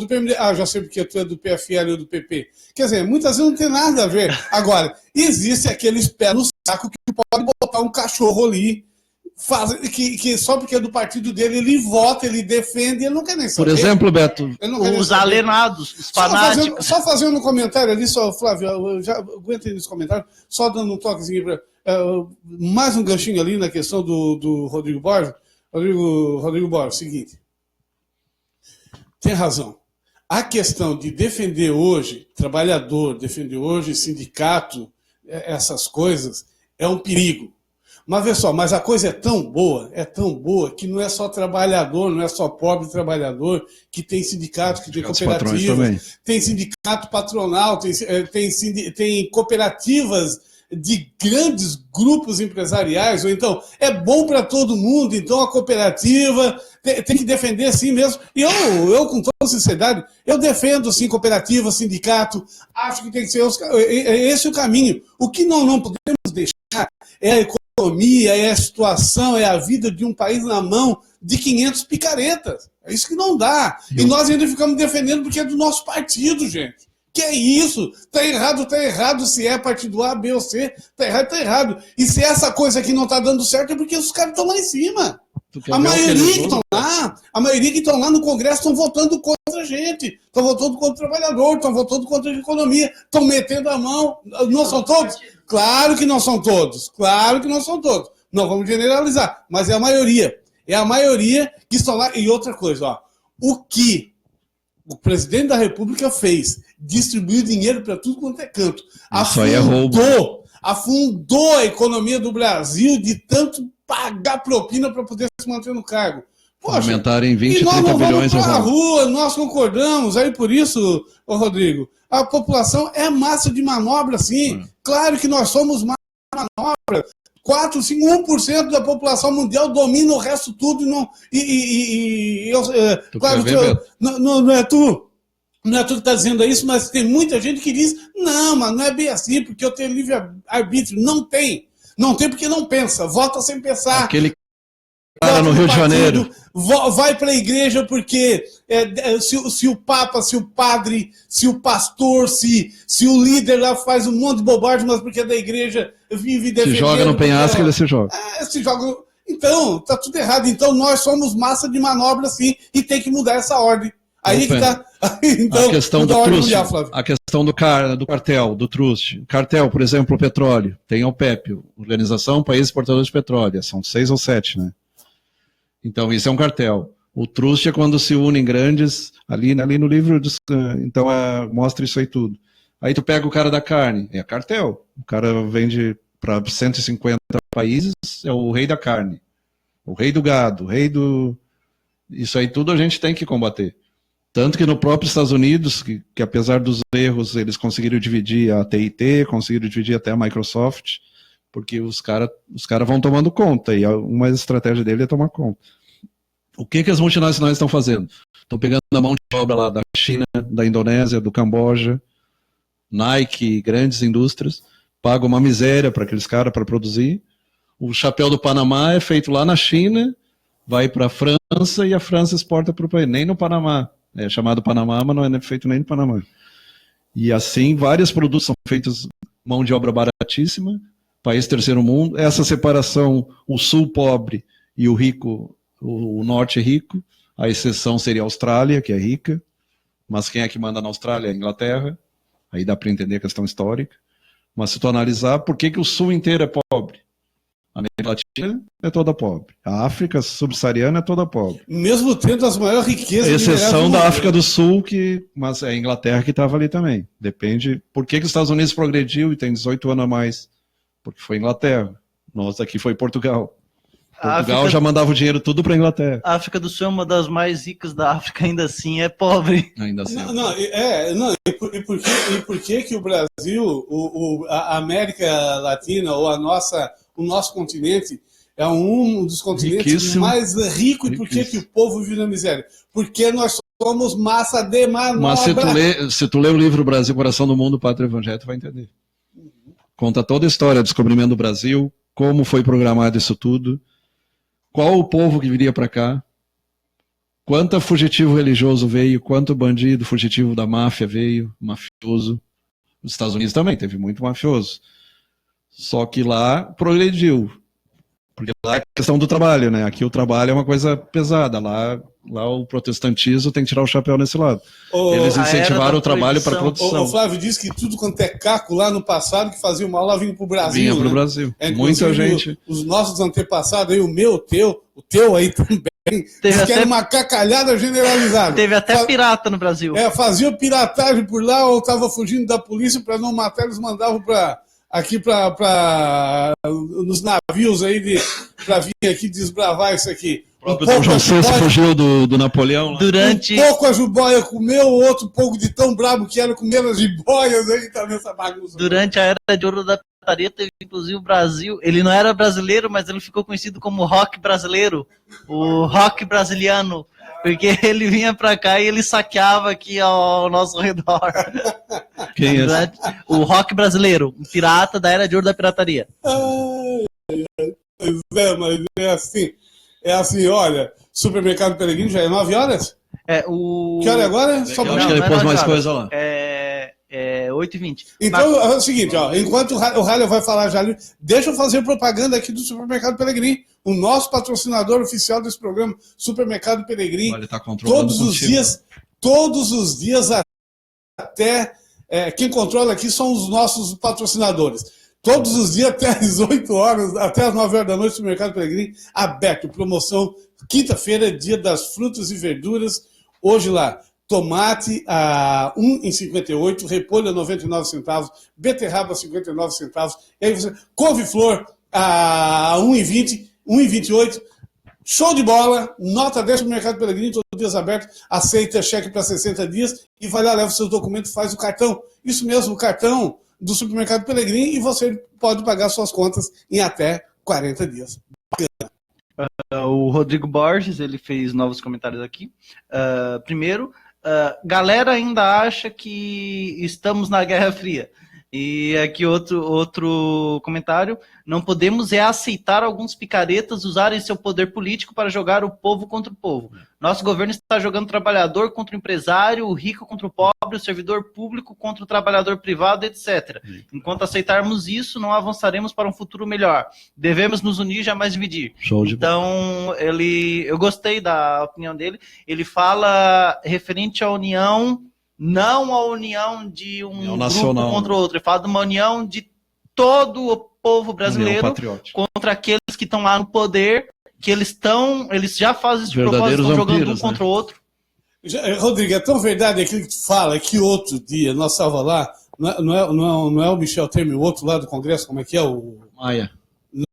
Speaker 1: PMDB. Ah, já sei porque tu é do PFL ou do PP. Quer dizer, muitas vezes não tem nada a ver. Agora, existe aqueles pés no saco que pode botar um cachorro ali, que só porque é do partido dele, ele vota, ele defende, ele não quer nem saber.
Speaker 2: Por exemplo, Beto,
Speaker 3: os alienados, os fanáticos.
Speaker 1: Só fazendo um comentário ali, Flávio, eu já aguento aí nesse comentário, só dando um toquezinho mais um ganchinho ali na questão do Rodrigo Borges. Rodrigo Borges, seguinte. Tem razão. A questão de defender hoje trabalhador, defender hoje sindicato, essas coisas, é um perigo. Mas vê só, mas a coisa é tão boa que não é só trabalhador, não é só pobre trabalhador que tem sindicato, que tem cooperativa, tem sindicato patronal, tem cooperativas de grandes grupos empresariais, ou então é bom para todo mundo, então a cooperativa tem que defender assim mesmo. E eu com toda sinceridade, eu defendo sim cooperativa, sindicato, acho que tem que ser esse o caminho. O que não podemos deixar é a economia, é a situação, é a vida de um país na mão de 500 picaretas. É isso que não dá. E nós ainda ficamos defendendo porque é do nosso partido, gente. Que é isso? Tá errado. Se é partido A, B ou C, tá errado. E se essa coisa aqui não tá dando certo é porque os caras estão lá em cima. A maioria que estão lá no Congresso estão votando contra a gente. Estão votando contra o trabalhador, estão votando contra a economia, estão metendo a mão. Não são todos? Claro que não são todos. Não vamos generalizar, mas é a maioria. É a maioria que estão lá. E outra coisa, ó, o que o presidente da República fez, distribuiu dinheiro para tudo quanto é canto.
Speaker 2: Isso aí é roubo.
Speaker 1: Afundou a economia do Brasil de tanto pagar propina para poder se manter no cargo. Poxa,
Speaker 2: aumentaram em 20,
Speaker 1: e nós
Speaker 2: 30
Speaker 1: não
Speaker 2: bilhões.
Speaker 1: Vamos para a rua, nós concordamos. Aí por isso, Rodrigo, a população é massa de manobra, sim. Claro que nós somos massa de manobra. 4, 5, 1% da população mundial domina o resto tudo claro, não é tu. Não é tu que está dizendo isso, mas tem muita gente que diz, não, mas não é bem assim, porque eu tenho livre-arbítrio. Não tem. Não tem porque não pensa. Vota sem pensar.
Speaker 2: Aquele cara no Rio de Janeiro.
Speaker 1: Vai para a igreja porque se o Papa, se o padre, se o pastor, se o líder lá faz um monte de bobagem, mas porque é da igreja vive defendendo.
Speaker 2: Se joga no penhasco, ele se joga.
Speaker 1: Se joga. Então, tá tudo errado. Então, nós somos massa de manobra, sim, e tem que mudar essa ordem. Aí que tá. Então,
Speaker 2: a questão do trust, a questão do cartel, do trust. Cartel, por exemplo, o petróleo. Tem a OPEP, Organização Países Exportadores de Petróleo. São 6 ou 7, né? Então, isso é um cartel. O trust é quando se unem grandes, ali no livro, então mostra isso aí tudo. Aí tu pega o cara da carne, é cartel. O cara vende para 150 países, é o rei da carne. O rei do gado, o rei do... Isso aí tudo a gente tem que combater. Tanto que no próprio Estados Unidos, que apesar dos erros, eles conseguiram dividir a TIT, conseguiram dividir até a Microsoft, porque os caras vão tomando conta, e uma estratégia dele é tomar conta. O que as multinacionais estão fazendo? Estão pegando a mão de obra lá da China, da Indonésia, do Camboja, Nike, grandes indústrias, pagam uma miséria para aqueles caras para produzir. O chapéu do Panamá é feito lá na China, vai para a França e a França exporta para o país. Nem no Panamá. É chamado Panamá, mas não é feito nem no Panamá. E assim, vários produtos são feitos mão de obra baratíssima, país terceiro mundo. Essa separação, o sul pobre e o rico, o norte rico. A exceção seria a Austrália, que é rica. Mas quem é que manda na Austrália? É a Inglaterra. Aí dá para entender a questão histórica. Mas se tu analisar, por que o sul inteiro é pobre? A América Latina é toda pobre. A África subsaariana é toda pobre.
Speaker 1: Mesmo tendo as maiores riquezas.
Speaker 2: Exceção da África do Sul, mas é a Inglaterra que estava ali também. Depende. Por que os Estados Unidos progrediu e tem 18 anos a mais? Porque foi Inglaterra. Nós aqui foi Portugal. Portugal já mandava o dinheiro tudo para a Inglaterra.
Speaker 3: A África do Sul é uma das mais ricas da África, ainda assim é pobre.
Speaker 2: Ainda assim.
Speaker 1: E por que o Brasil, a América Latina ou o nosso continente é um dos continentes
Speaker 2: riquíssimo,
Speaker 1: mais ricos? E por que o povo vive na miséria? Porque nós somos massa de manobra.
Speaker 2: Mas se tu lê o livro Brasil, Coração do Mundo, Pátria e Evangelho, tu vai entender. Conta toda a história do descobrimento do Brasil, como foi programado isso tudo, qual o povo que viria para cá, quanto fugitivo religioso veio, quanto bandido fugitivo da máfia veio, mafioso. Nos Estados Unidos também teve muito mafioso. Só que lá progrediu. Porque lá é questão do trabalho, né? Aqui o trabalho é uma coisa pesada. Lá o protestantismo tem que tirar o chapéu nesse lado. Eles incentivaram o trabalho para a produção.
Speaker 1: O Flávio disse que tudo quanto é caco lá no passado que fazia mal lá vinha para o Brasil.
Speaker 2: Vinha para o Brasil. Muita gente.
Speaker 1: Os nossos antepassados, aí, o meu, o teu aí também. Que era uma cacalhada generalizada.
Speaker 3: Teve até pirata no Brasil.
Speaker 1: Fazia piratagem por lá, ou estava fugindo da polícia para não matar, eles mandavam aqui nos navios aí para vir aqui desbravar isso aqui.
Speaker 2: O João VI fugiu do Napoleão. Lá.
Speaker 3: Durante...
Speaker 1: Um pouco a jiboia comeu, o outro pouco de tão brabo que era comendo as jiboias aí, tá nessa bagunça.
Speaker 3: Durante a Era de Ouro da Pirataria, teve inclusive o Brasil. Ele não era brasileiro, mas ele ficou conhecido como rock brasileiro. O rock brasiliano. Porque ele vinha pra cá e ele saqueava aqui ao nosso redor.
Speaker 2: Quem é?
Speaker 3: O rock brasileiro, o pirata da Era de Ouro da Pirataria.
Speaker 1: Mas é assim, olha, Supermercado Peregrino já é 9 horas? Que hora é agora?
Speaker 2: Eu acho que ele pôs mais coisa lá.
Speaker 3: É 8h20.
Speaker 1: Então é o seguinte, ó, enquanto o Ralho vai falar já, deixa eu fazer propaganda aqui do Supermercado Peregrino, o nosso patrocinador oficial desse programa, Supermercado Peregrino.
Speaker 2: Ele tá controlando
Speaker 1: todos os dias até quem controla aqui são os nossos patrocinadores. Todos os dias até as 8 horas, até as 9 horas da noite, o Supermercado Peregrino aberto. Promoção, quinta-feira, dia das frutas e verduras. Hoje lá, tomate a R$ 1,58, repolho a 99 centavos, beterraba a 59 centavos, e aí você, couve-flor a 1,20, 1,28. Show de bola, nota 10 para o Mercado Peregrino, todos os dias aberto, aceita cheque para 60 dias e vai lá, leva o seu documento, faz o cartão. Isso mesmo, o cartão do Supermercado Peregrino, e você pode pagar suas contas em até 40 dias. Bacana.
Speaker 3: O Rodrigo Borges, ele fez novos comentários aqui. Primeiro, galera ainda acha que estamos na Guerra Fria. E aqui outro comentário. Não podemos aceitar alguns picaretas usarem seu poder político para jogar o povo contra o povo. Nosso governo está jogando o trabalhador contra o empresário, o rico contra o pobre, o servidor público contra o trabalhador privado, etc. Enquanto aceitarmos isso, não avançaremos para um futuro melhor. Devemos nos unir, jamais dividir. Então, eu gostei da opinião dele. Ele fala referente à união, não a união de um grupo nacional, contra o outro. Ele fala de uma união de todo o povo brasileiro contra aqueles que estão lá no poder, que eles já fazem esse propósito, estão jogando um contra o outro.
Speaker 1: Rodrigo, é tão verdade aquilo que tu fala, que outro dia nós estávamos lá, não é o Michel Temer, o outro lá do Congresso, como é que é? O
Speaker 2: Maia.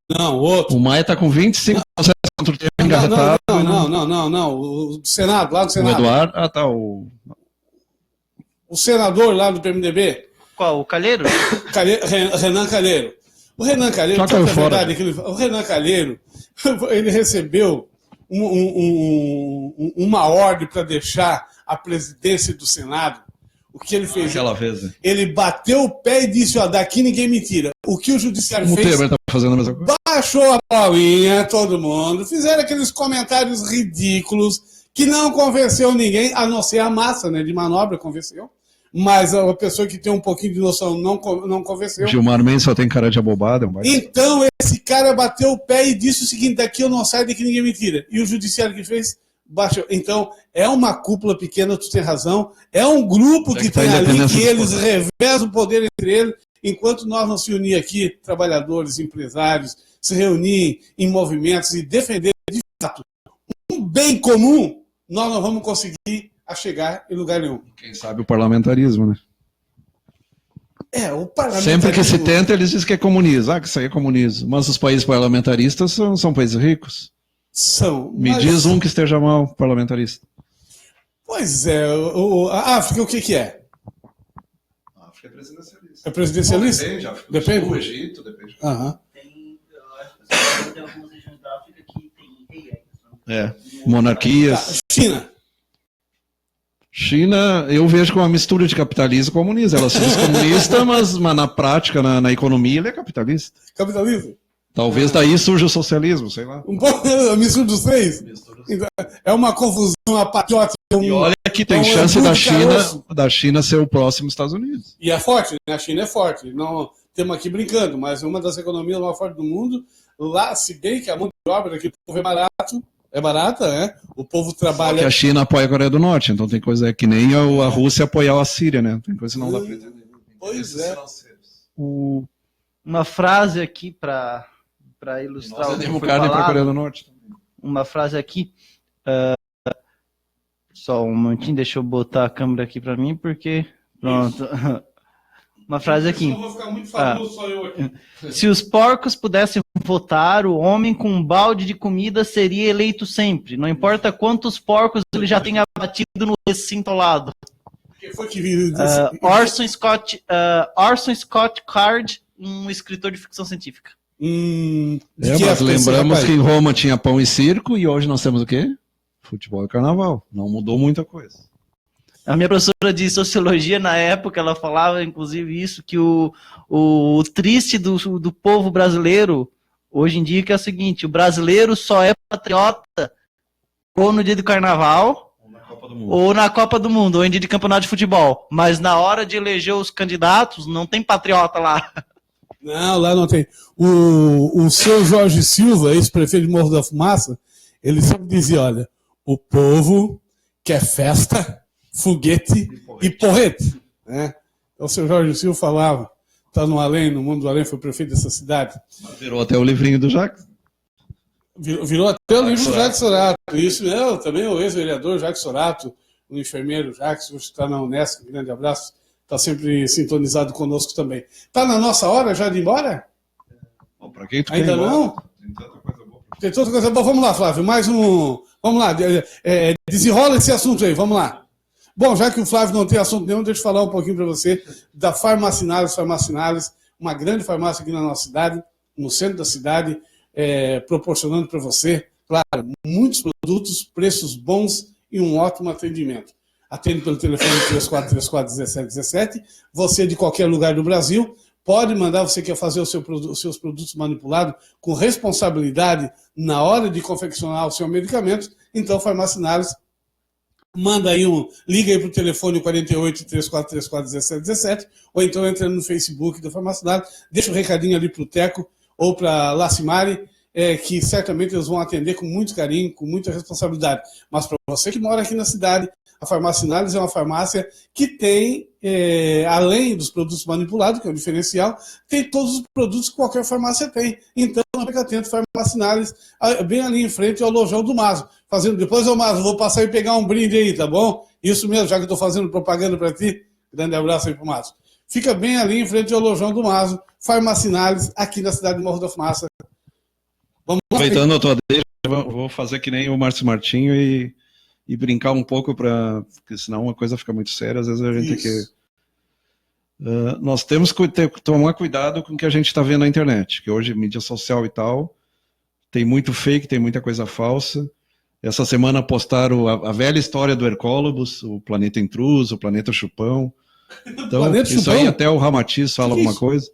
Speaker 1: Não, o outro.
Speaker 2: O Maia está com 25 processos contra o Temer engarrafado.
Speaker 1: Não, o Senado, lá do Senado.
Speaker 2: O Eduardo,
Speaker 1: o senador lá do PMDB.
Speaker 3: Qual? O Calheiro?
Speaker 1: Renan Calheiro. O Renan Calheiro, o Renan Calheiro, ele recebeu uma ordem para deixar a presidência do Senado. O que ele fez?
Speaker 2: Aquela vez, né?
Speaker 1: Ele bateu o pé e disse, ó, daqui ninguém me tira. O que o judiciário
Speaker 2: O
Speaker 1: fez?
Speaker 2: Temer tá fazendo a mesma coisa.
Speaker 1: Baixou a bolinha, todo mundo, fizeram aqueles comentários ridículos que não convenceu ninguém, a não ser a massa, né, de manobra convenceu, mas a pessoa que tem um pouquinho de noção não convenceu.
Speaker 2: Gilmar Mendes só tem cara de abobado.
Speaker 1: Então esse cara bateu o pé e disse o seguinte, daqui eu não saio, daqui ninguém me tira. E o judiciário que fez? Baixou. Então, é uma cúpula pequena, tu tem razão, é um grupo que tem ali, que eles revezam o poder entre eles, enquanto nós não se unir aqui, trabalhadores, empresários, se reunir em movimentos e defender de fato um bem comum, nós não vamos conseguir chegar em lugar nenhum.
Speaker 2: Quem sabe o parlamentarismo, né?
Speaker 1: O parlamentarismo...
Speaker 2: Sempre que se tenta, eles dizem que é comunismo. Que isso aí é comunismo. Mas os países parlamentaristas são países ricos.
Speaker 1: São.
Speaker 2: Me diz um que esteja mal parlamentarista.
Speaker 1: Pois é. A África, o que é?
Speaker 2: A África é presidencialista.
Speaker 1: É presidencialista?
Speaker 2: Depende, África
Speaker 1: depende.
Speaker 2: Do Egito, depende.
Speaker 1: Aham.
Speaker 4: Eu acho que tem algumas regiões da África que tem rei.
Speaker 2: Monarquias. China, eu vejo como uma mistura de capitalismo e comunismo. Ela se diz comunista, mas na prática, na economia, ele é capitalista.
Speaker 1: Capitalismo?
Speaker 2: Talvez daí surja o socialismo, sei lá.
Speaker 1: Um pouco a mistura dos três? É uma confusão, uma patriota.
Speaker 2: E olha que tem chance da China ser o próximo Estados Unidos.
Speaker 1: E é forte, né? A China é forte. Não estamos aqui brincando, mas é uma das economias mais fortes do mundo. Lá, se bem que a mão de obra aqui, o povo é barata, né? O povo trabalha... Só
Speaker 2: que a China apoia a Coreia do Norte, então tem coisa que nem a Rússia apoiar a Síria, né? Tem coisa que não dá para entender.
Speaker 1: Pois é.
Speaker 3: Uma frase aqui para ilustrar o que foi
Speaker 2: carne para a Coreia do Norte.
Speaker 3: Uma frase aqui. Só um momentinho, deixa eu botar a câmera aqui para mim, porque... Pronto. Uma frase aqui.
Speaker 1: Eu vou ficar muito famoso, só eu aqui.
Speaker 3: Se os porcos pudessem votar, o homem com um balde de comida seria eleito sempre. Não importa quantos porcos ele já tenha abatido no recinto ao lado.
Speaker 1: Quem foi que viu?
Speaker 3: Orson Scott Card, um escritor de ficção científica.
Speaker 2: Mas lembramos que em Roma tinha pão e circo e hoje nós temos o quê? Futebol e carnaval. Não mudou muita coisa.
Speaker 3: A minha professora de sociologia, na época, ela falava, inclusive, isso, que o triste do povo brasileiro, hoje em dia, que é o seguinte, o brasileiro só é patriota ou no dia do carnaval, ou na Copa do Mundo, ou em dia de campeonato de futebol. Mas na hora de eleger os candidatos, não tem patriota lá.
Speaker 1: Não, lá não tem. O seu Jorge Silva, ex-prefeito de Morro da Fumaça, ele sempre dizia, olha, o povo quer festa, foguete e porrete. Né? Então o seu Jorge Silva falava, está no além, no mundo do além, foi prefeito dessa cidade.
Speaker 2: Virou até o livrinho do Jacques.
Speaker 1: Virou até o livro do Jacques Sorato. Isso mesmo, também o ex-vereador Jacques Sorato, o enfermeiro Jacques, hoje está na Unesco, um grande abraço, está sempre sintonizado conosco também. Está na nossa hora já de ir embora?
Speaker 2: Para quem tu
Speaker 1: ainda não? Tem tanta coisa boa. Tem tanta coisa boa. Vamos lá, Flávio, mais um... Vamos lá, desenrola esse assunto aí, vamos lá. Bom, já que o Flávio não tem assunto nenhum, deixa eu falar um pouquinho para você da Farmacinalis, uma grande farmácia aqui na nossa cidade, no centro da cidade, proporcionando para você, claro, muitos produtos, preços bons e um ótimo atendimento. Atende pelo telefone 3434-1717, você de qualquer lugar do Brasil, pode mandar, você quer fazer os seus produtos manipulados com responsabilidade na hora de confeccionar o seu medicamento, então Farmacinalis manda aí liga aí para o telefone 48-3434-1717, ou então entra no Facebook da Farmacinalis, deixa um recadinho ali para o Teco ou para a Lacimari, que certamente eles vão atender com muito carinho, com muita responsabilidade. Mas para você que mora aqui na cidade, a Farmacinalis é uma farmácia que tem, além dos produtos manipulados, que é o diferencial, tem todos os produtos que qualquer farmácia tem. Então, fica atento, Farmacinalis, bem ali em frente ao Lojão do Mazo. Depois, Mazo, vou passar e pegar um brinde aí, tá bom? Isso mesmo, já que eu estou fazendo propaganda para ti. Grande abraço aí pro Mazo. Fica bem ali em frente ao Lojão do Mazo, Farmacinalis, aqui na cidade de Morro da Fumaça. Vamos lá.
Speaker 2: Aproveitando a tua deixa, vou fazer que nem o Márcio Martinho e brincar um pouco, porque senão uma coisa fica muito séria, às vezes a gente tem que... nós temos que tomar cuidado com o que a gente está vendo na internet, que hoje, mídia social e tal, tem muito fake, tem muita coisa falsa. Essa semana postaram a velha história do Hercólobos, o planeta intruso, o planeta chupão. Então,
Speaker 1: Planeta
Speaker 2: isso
Speaker 1: chupão?
Speaker 2: aí até o Ramatiz fala alguma coisa.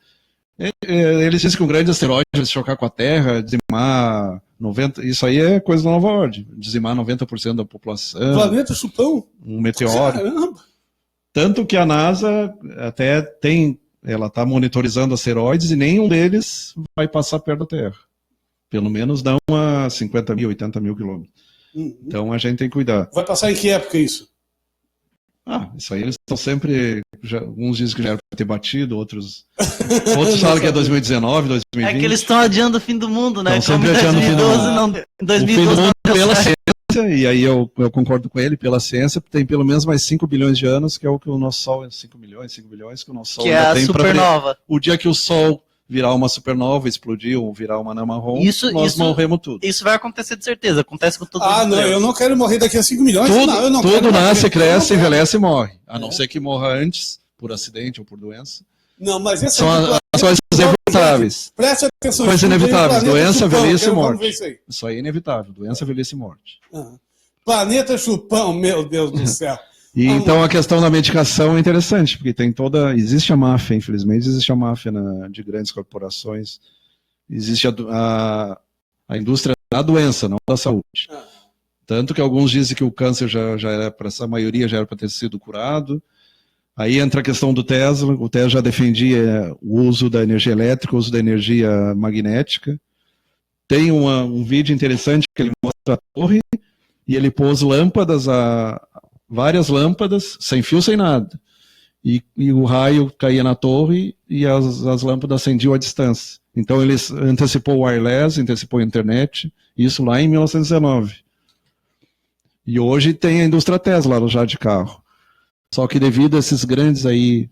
Speaker 2: Eles dizem que um grande asteroide vai se chocar com a Terra, dizimar 90%. Isso aí é coisa da nova ordem. Dizimar 90% da população.
Speaker 1: Planeta chupão?
Speaker 2: Um meteoro.
Speaker 1: Caramba!
Speaker 2: Tanto que a NASA até tem. Ela está monitorizando asteroides e nenhum deles vai passar perto da Terra. Pelo menos não a 50 mil, 80 mil quilômetros. Então a gente tem que cuidar.
Speaker 1: Vai passar em que época isso?
Speaker 2: Isso aí eles estão sempre. Alguns dizem que já era para ter batido, outros falam que é 2019, 2020.
Speaker 3: É que eles estão adiando o fim do mundo, né?
Speaker 2: Estão
Speaker 3: Como
Speaker 2: sempre
Speaker 3: em
Speaker 2: adiando o fim do
Speaker 3: 2012
Speaker 2: mundo.
Speaker 3: não, em 2012
Speaker 2: O fim do mundo
Speaker 3: não deu
Speaker 2: pela
Speaker 3: certo.
Speaker 2: ciência, e aí eu concordo com ele, pela ciência, tem pelo menos mais 5 bilhões de anos, que é o que o nosso Sol, 5 bilhões que o nosso Sol
Speaker 3: Que é
Speaker 2: ainda
Speaker 3: a
Speaker 2: tem para
Speaker 3: supernova.
Speaker 2: o dia que o Sol virar uma supernova, explodir ou virar uma anã marrom, nós morremos tudo.
Speaker 3: Isso vai acontecer de certeza, acontece com todo mundo.
Speaker 1: Não, eu não quero morrer daqui a 5 milhões. Eu não
Speaker 2: Tudo
Speaker 1: quero
Speaker 2: nasce,
Speaker 1: morrer.
Speaker 2: cresce, envelhece e morre. A não ser que morra antes, por acidente ou por doença.
Speaker 1: Não, mas essa
Speaker 2: São as coisas inevitáveis.
Speaker 1: Preste atenção.
Speaker 2: Coisas inevitáveis. Doença,
Speaker 1: Chupão,
Speaker 2: velhice e
Speaker 1: vamos
Speaker 2: morte.
Speaker 1: ver isso aí.
Speaker 2: Isso aí é inevitável. Doença, velhice e morte.
Speaker 1: Planeta chupão, meu Deus do céu.
Speaker 2: E então a questão da medicação é interessante, porque tem existe a máfia, infelizmente, existe a máfia de grandes corporações, existe a indústria da doença, não da saúde. Tanto que alguns dizem que o câncer já era para essa maioria já era para ter sido curado. Aí entra a questão do Tesla. O Tesla já defendia o uso da energia elétrica, o uso da energia magnética. Tem um vídeo interessante que ele mostra a torre e ele pôs várias lâmpadas, sem fio, sem nada. E o raio caía na torre e as lâmpadas acendiam à distância. Então ele antecipou o wireless, antecipou a internet, isso lá em 1919. E hoje tem a indústria Tesla já de carro. Só que devido a esses grandes aí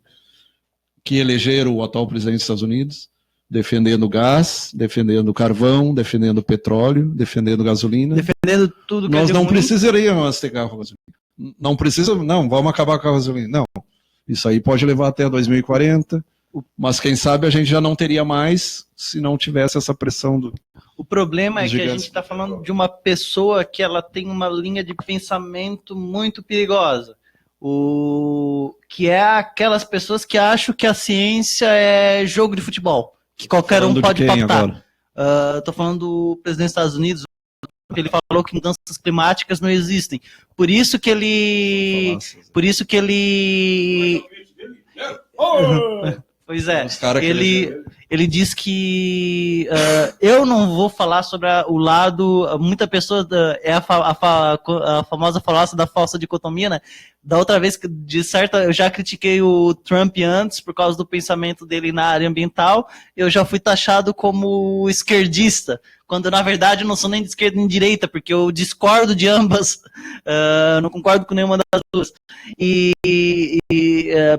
Speaker 2: que elegeram o atual presidente dos Estados Unidos, defendendo gás, defendendo carvão, defendendo petróleo, defendendo gasolina.
Speaker 3: Defendendo tudo que
Speaker 2: nós
Speaker 3: é de
Speaker 2: não
Speaker 3: ruim.
Speaker 2: precisaríamos ter carro com gasolina. Não precisa, não, vamos acabar com a gasolina. Não, isso aí pode levar até 2040, mas quem sabe a gente já não teria mais se não tivesse essa pressão do...
Speaker 3: O problema é que a
Speaker 2: gigantes.
Speaker 3: gente está falando de uma pessoa que ela tem uma linha de pensamento muito perigosa. Que é aquelas pessoas que acham que a ciência é jogo de futebol, que qualquer um pode pautar. Estou falando do presidente dos Estados Unidos, que ele falou que mudanças climáticas não existem. Por isso que ele... Pois é, ele diz que eu não vou falar sobre o lado, muita pessoa é a famosa falácia da falsa dicotomia, né? Da outra vez, eu já critiquei o Trump antes por causa do pensamento dele na área ambiental, eu já fui taxado como esquerdista, quando na verdade eu não sou nem de esquerda nem de direita, porque eu discordo de ambas, não concordo com nenhuma das duas.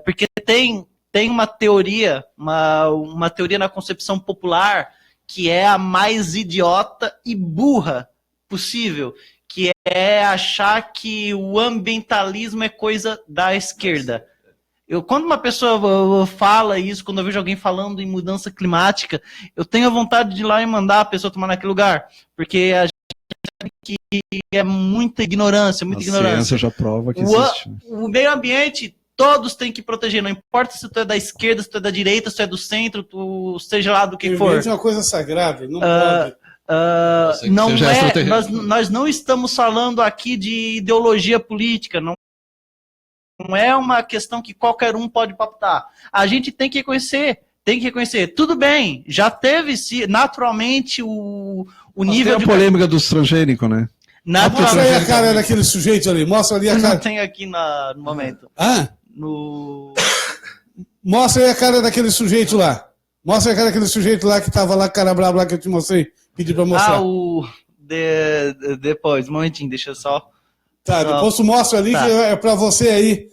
Speaker 3: Porque tem uma teoria, uma teoria na concepção popular que é a mais idiota e burra possível, que é achar que o ambientalismo é coisa da esquerda. Quando uma pessoa fala isso, quando eu vejo alguém falando em mudança climática, eu tenho a vontade de ir lá e mandar a pessoa tomar naquele lugar, porque a gente sabe que é muita ignorância, muita ignorância.
Speaker 2: A ciência já prova que existe.
Speaker 3: O meio ambiente todos têm que proteger, não importa se tu é da esquerda, se tu é da direita, se tu é do centro, tu seja lá do que for.
Speaker 1: É uma coisa sagrada, não pode.
Speaker 3: Nós não estamos falando aqui de ideologia política, não é uma questão que qualquer um pode pautar. A gente tem que reconhecer. Tudo bem, já teve naturalmente o nível
Speaker 2: de... Tem a polêmica do transgênico, né?
Speaker 1: Mostra aí a cara daquele sujeito ali, mostra ali a cara.
Speaker 3: Não tem aqui no momento.
Speaker 1: Mostra aí a cara daquele sujeito lá. Mostra a cara daquele sujeito lá que tava lá, cara brava lá que eu te mostrei. Pedi pra mostrar.
Speaker 3: Depois, um momentinho, deixa eu só...
Speaker 1: Depois tu mostra ali que é pra você aí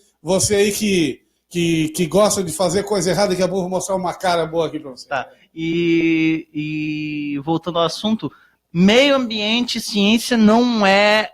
Speaker 1: que gosta de fazer coisa errada, daqui a pouco eu vou mostrar uma cara boa aqui pra você.
Speaker 3: E voltando ao assunto, meio ambiente e ciência não é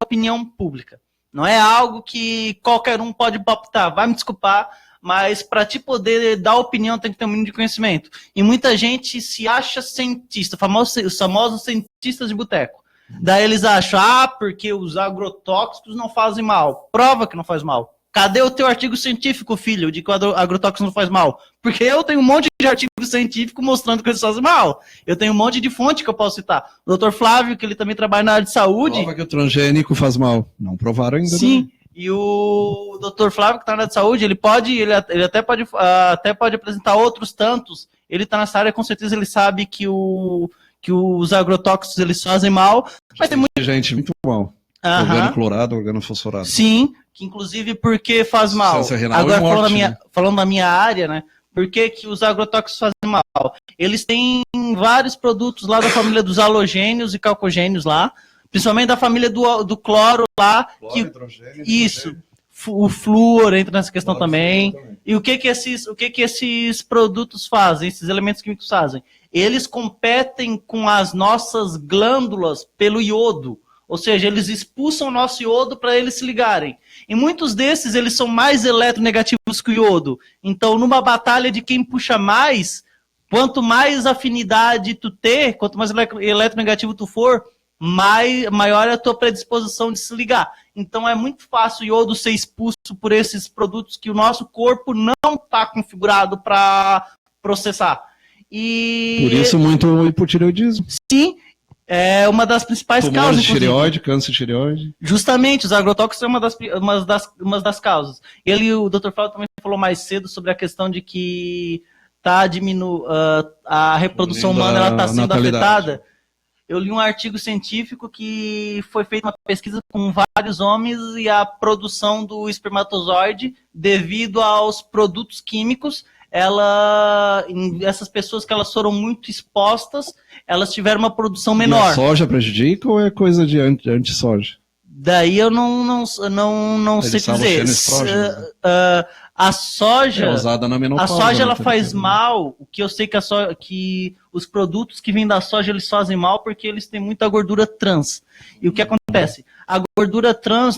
Speaker 3: opinião pública. Não é algo que qualquer um pode pautar. Vai me desculpar, mas para te poder dar opinião tem que ter um mínimo de conhecimento. E muita gente se acha cientista, os famosos cientistas de boteco. Daí eles acham, porque os agrotóxicos não fazem mal. Prova que não faz mal. Cadê o teu artigo científico, filho, de que o agrotóxico não faz mal? Porque eu tenho um monte de artigo científico mostrando que eles fazem mal. Eu tenho um monte de fonte que eu posso citar. O Dr. Flávio, que ele também trabalha na área de saúde...
Speaker 2: Prova que o transgênico faz mal. Não provaram ainda.
Speaker 3: Sim,
Speaker 2: não.
Speaker 3: E o Dr. Flávio, que está na área de saúde, ele até pode apresentar outros tantos. Ele está nessa área, com certeza ele sabe que os agrotóxicos eles fazem mal. Mas tem muita
Speaker 2: gente muito mal. Organoclorado, organofosforado.
Speaker 3: Sim, que inclusive porque faz mal. Agora, falando da minha área, né? Por que os agrotóxicos fazem mal? Eles têm vários produtos lá da família dos halogênios e calcogênios lá, principalmente da família do cloro lá.
Speaker 2: Cloro, hidrogênio,
Speaker 3: isso. O flúor entra nessa questão também. E o que esses produtos fazem, esses elementos químicos fazem? Eles competem com as nossas glândulas pelo iodo. Ou seja, eles expulsam o nosso iodo para eles se ligarem. E muitos desses, eles são mais eletronegativos que o iodo. Então, numa batalha de quem puxa mais, quanto mais afinidade tu ter, quanto mais eletronegativo tu for, maior é a tua predisposição de se ligar. Então, é muito fácil o iodo ser expulso por esses produtos que o nosso corpo não está configurado para processar.
Speaker 2: Por isso, muito hipotireoidismo.
Speaker 3: Sim. É uma das principais
Speaker 2: Tumor
Speaker 3: causas.
Speaker 2: De tireoide, câncer de tireoide.
Speaker 3: Justamente, os agrotóxicos são uma das causas. O Dr. Flávio também falou mais cedo sobre a questão de que a reprodução humana está sendo afetada. Eu li um artigo científico que foi feita uma pesquisa com vários homens e a produção do espermatozoide, devido aos produtos químicos, essas pessoas que elas foram muito expostas, elas tiveram uma produção menor.
Speaker 2: E a soja prejudica ou é coisa de anti-soja?
Speaker 3: Daí eu não sei dizer. A soja
Speaker 2: é usada na menopausa.
Speaker 3: A soja ela faz mal. O que eu sei que os produtos que vêm da soja eles fazem mal porque eles têm muita gordura trans. E o que acontece? A gordura trans,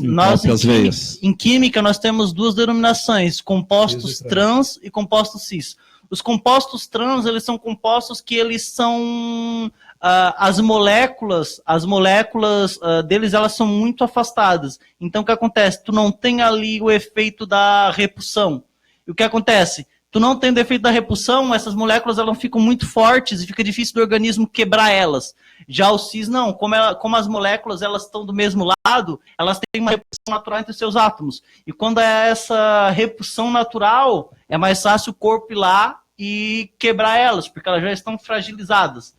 Speaker 3: em química, nós temos duas denominações: compostos trans e compostos cis. Os compostos trans, eles são compostos que eles são... as moléculas deles, elas são muito afastadas. Então, o que acontece? Tu não tem ali o efeito da repulsão. E o que acontece? Tu não tendo efeito da repulsão, essas moléculas elas ficam muito fortes e fica difícil do organismo quebrar elas. Já o cis não, como as moléculas elas estão do mesmo lado, elas têm uma repulsão natural entre seus átomos. E quando é essa repulsão natural, é mais fácil o corpo ir lá e quebrar elas, porque elas já estão fragilizadas.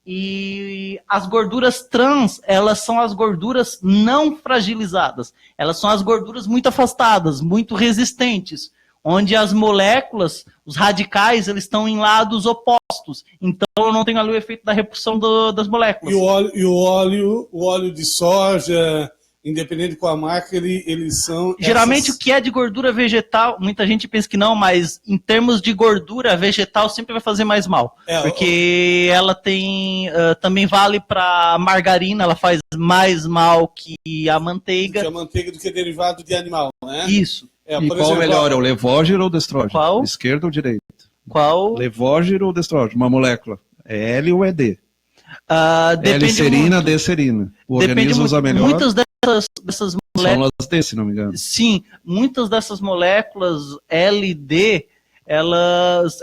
Speaker 3: E as gorduras trans, elas são as gorduras não fragilizadas. Elas são as gorduras muito afastadas, muito resistentes, onde as moléculas, os radicais, eles estão em lados opostos. Então, eu não tenho ali o efeito da repulsão das moléculas.
Speaker 1: E o óleo de soja, independente com a marca, eles são...
Speaker 3: Geralmente, o que é de gordura vegetal, muita gente pensa que não, mas em termos de gordura vegetal, sempre vai fazer mais mal. Porque ela tem... também vale para margarina, ela faz mais mal que a manteiga.
Speaker 1: Do que derivado de animal, né?
Speaker 3: Isso.
Speaker 2: E qual é melhor, é o levógiro ou o destrógeno?
Speaker 3: Qual?
Speaker 2: Esquerda ou direita?
Speaker 3: Qual?
Speaker 2: Levógiro ou destrógeno? Uma molécula. É L ou é D?
Speaker 3: L-serina,
Speaker 2: D-serina. O
Speaker 3: depende
Speaker 2: organismo usa melhor.
Speaker 3: Muitas dessas moléculas...
Speaker 2: São as D, se não me engano.
Speaker 3: Sim, muitas dessas moléculas L e D, elas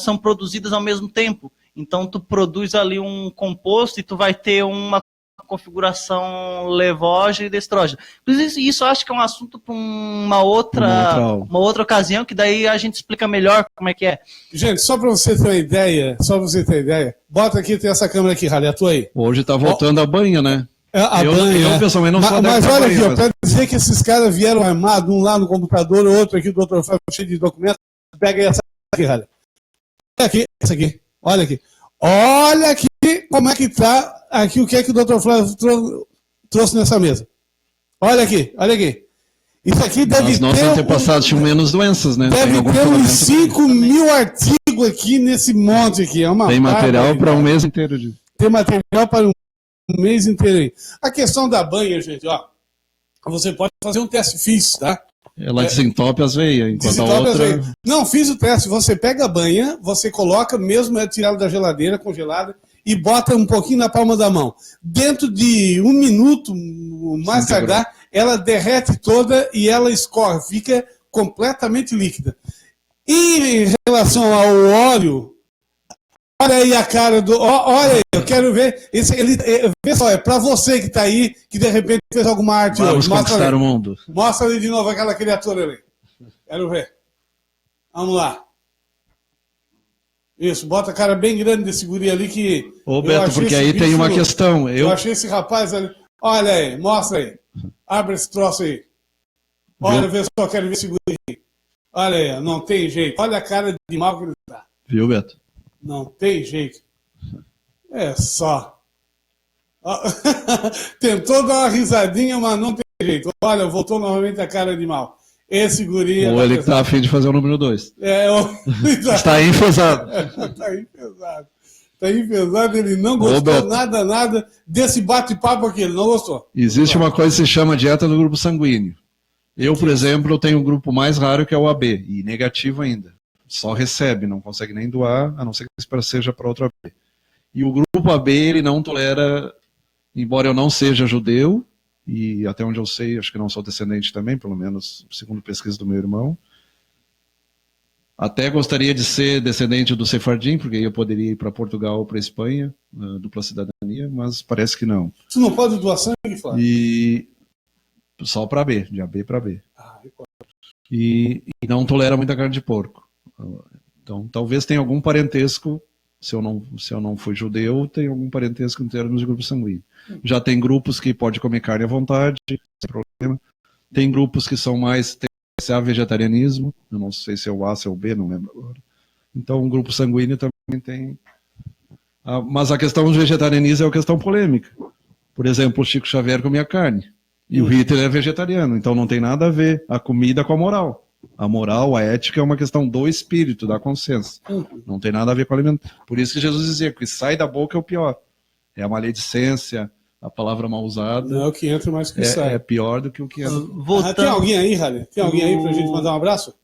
Speaker 3: são produzidas ao mesmo tempo. Então, tu produz ali um composto e tu vai ter uma configuração levógeno e destrógeno. Inclusive, isso eu acho que é um assunto para uma outra ocasião, que daí a gente explica melhor como é que é.
Speaker 1: Gente, só para você ter uma ideia, bota aqui, tem essa câmera aqui, Rally, atua aí.
Speaker 2: Hoje tá voltando a banha, né?
Speaker 1: Eu
Speaker 2: pessoalmente não sou
Speaker 1: Mas olha aqui, para dizer que esses caras vieram armados, um lá no computador, o outro aqui, o Dr. Fábio cheio de documentos, pega essa aqui, Rally. Olha aqui, essa aqui, olha aqui. Olha aqui como é que tá aqui, o que é que o Dr. Flávio trouxe nessa mesa. Olha aqui. Isso aqui deve ter... Os
Speaker 2: nossos antepassados tinham menos doenças, né?
Speaker 1: Deve ter uns 5 mil artigos aqui nesse monte aqui.
Speaker 2: Tem material para um mês inteiro.
Speaker 1: Tem material para um mês inteiro aí. A questão da banha, gente, ó. Você pode fazer um teste físico, tá?
Speaker 2: Ela desentope as veias, enquanto a outra...
Speaker 1: Não, fiz o teste. Você pega a banha, você coloca, mesmo tirada da geladeira, congelada, e bota um pouquinho na palma da mão. Dentro de 1 minuto, mais tardar, ela derrete toda e ela escorre, fica completamente líquida. E em relação ao óleo, olha aí a cara do... Olha aí, eu quero ver. Vê só, é para você que está aí, que de repente fez alguma arte
Speaker 2: Vamos
Speaker 1: hoje.
Speaker 2: conquistar o mundo.
Speaker 1: Mostra ali de novo aquela criatura ali. Quero ver. Vamos lá. Isso, bota a cara bem grande desse guri ali que...
Speaker 2: Ô, Beto, porque aí tem uma questão.
Speaker 1: Eu achei esse rapaz ali... Olha aí, mostra aí. Abre esse troço aí. Olha, vê só, quero ver esse guri aí. Olha aí, não tem jeito. Olha a cara de mal que ele tá.
Speaker 2: Viu, Beto?
Speaker 1: Não tem jeito. É só. Tentou dar uma risadinha, mas não tem jeito. Olha, voltou novamente a cara de mal. Esse guri...
Speaker 2: Ou ele está a fim de fazer o número 2.
Speaker 1: Está
Speaker 2: enfesado.
Speaker 1: Está enfesado. Está enfesado, ele não gostou nada desse bate-papo aqui, ele não gostou.
Speaker 2: Existe uma coisa que se chama dieta do grupo sanguíneo. Eu, por exemplo, eu tenho um grupo mais raro que é o AB, e negativo ainda. Só recebe, não consegue nem doar, a não ser que seja para outro AB. E o grupo AB, ele não tolera, embora eu não seja judeu, e até onde eu sei, acho que não sou descendente também, pelo menos segundo pesquisa do meu irmão. Até gostaria de ser descendente do Sefardim, porque aí eu poderia ir para Portugal ou para Espanha, dupla cidadania, mas parece que não.
Speaker 1: Você não pode doar sangue, Flávio?
Speaker 2: E só para B, de AB para B. E não tolera muita carne de porco. Então, talvez tenha algum parentesco, se eu não fui judeu, tem algum parentesco em termos de grupo sanguíneo. Já tem grupos que pode comer carne à vontade, sem problema. Tem grupos que são mais TCA vegetarianismo, eu não sei se é o A, se é o B, não lembro agora. Então, o grupo sanguíneo também tem... mas a questão do vegetarianismo é uma questão polêmica. Por exemplo, o Chico Xavier comia carne, e o Hitler é vegetariano, então não tem nada a ver a comida com a moral. A moral, a ética é uma questão do espírito, da consciência. Não tem nada a ver com o alimento. Por isso que Jesus dizia que o que sai da boca é o pior. É a maledicência, a palavra mal usada.
Speaker 1: Não é o que entra, mas que sai.
Speaker 2: É pior do que o que entra.
Speaker 1: Tem alguém aí, Rally? Tem alguém aí pra gente mandar um abraço?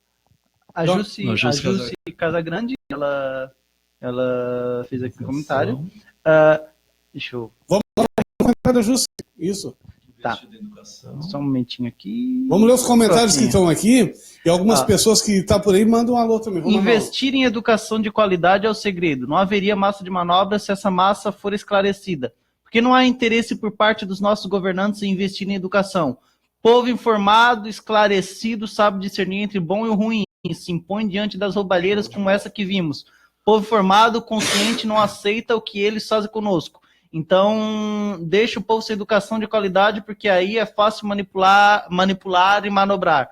Speaker 3: A Jussi Casagrande, ela fez aqui um comentário. Deixa eu...
Speaker 1: Vamos lá, comentário da Jussi. Isso.
Speaker 3: Tá. Só um momentinho aqui.
Speaker 1: Vamos ler os comentários que estão aqui. E algumas pessoas que estão por aí mandam um alô também.
Speaker 3: Investir em educação de qualidade é o segredo. Não haveria massa de manobra se essa massa for esclarecida. Porque não há interesse por parte dos nossos governantes em investir em educação. Povo informado, esclarecido, sabe discernir entre bom e ruim. Se impõe diante das roubalheiras como essa que vimos. Povo formado, consciente, não aceita o que eles fazem conosco. Então, deixa o povo sem educação de qualidade, porque aí é fácil manipular e manobrar.